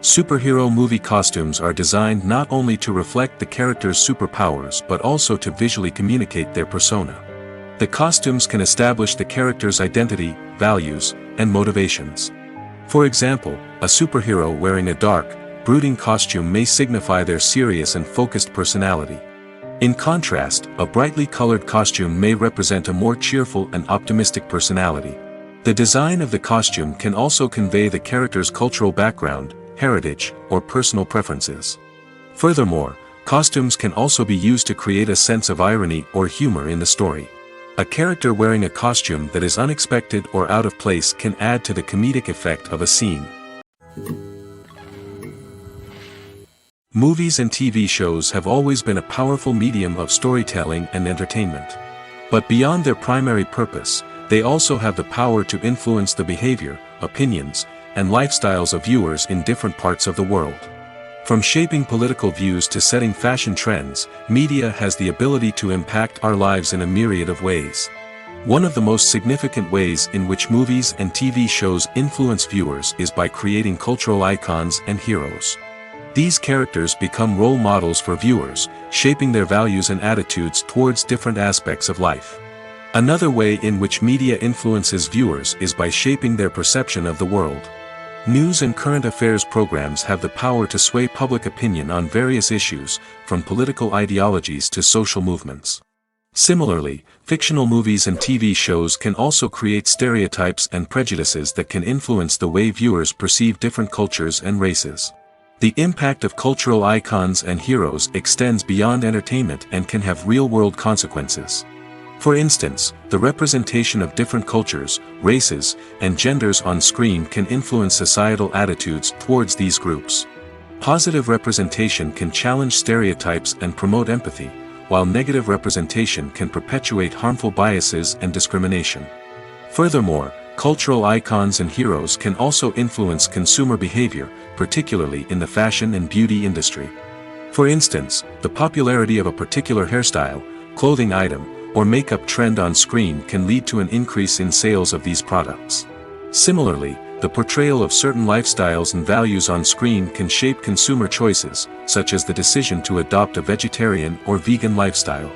Superhero movie costumes are designed not only to reflect the character's superpowers but also to visually communicate their persona. The costumes can establish the character's identity, values, and motivations. For example, a superhero wearing a dark, brooding costume may signify their serious and focused personality. In contrast, a brightly colored costume may represent a more cheerful and optimistic personality. The design of the costume can also convey the character's cultural background, heritage, or personal preferences. Furthermore, costumes can also be used to create a sense of irony or humor in the story. A character wearing a costume that is unexpected or out of place can add to the comedic effect of a scene. Movies and TV shows have always been a powerful medium of storytelling and entertainment. But beyond their primary purpose, they also have the power to influence the behavior, opinions, and lifestyles of viewers in different parts of the world. From shaping political views to setting fashion trends, media has the ability to impact our lives in a myriad of ways. One of the most significant ways in which movies and TV shows influence viewers is by creating cultural icons and heroes. These characters become role models for viewers, shaping their values and attitudes towards different aspects of life. Another way in which media influences viewers is by shaping their perception of the world. News and current affairs programs have the power to sway public opinion on various issues, from political ideologies to social movements. Similarly, fictional movies and TV shows can also create stereotypes and prejudices that can influence the way viewers perceive different cultures and races. The impact of cultural icons and heroes extends beyond entertainment and can have real-world consequences. For instance, the representation of different cultures, races, and genders on screen can influence societal attitudes towards these groups. Positive representation can challenge stereotypes and promote empathy, while negative representation can perpetuate harmful biases and discrimination. Furthermore, cultural icons and heroes can also influence consumer behavior, particularly in the fashion and beauty industry. For instance, the popularity of a particular hairstyle, clothing item, or makeup trend on screen can lead to an increase in sales of these products. Similarly, the portrayal of certain lifestyles and values on screen can shape consumer choices, such as the decision to adopt a vegetarian or vegan lifestyle.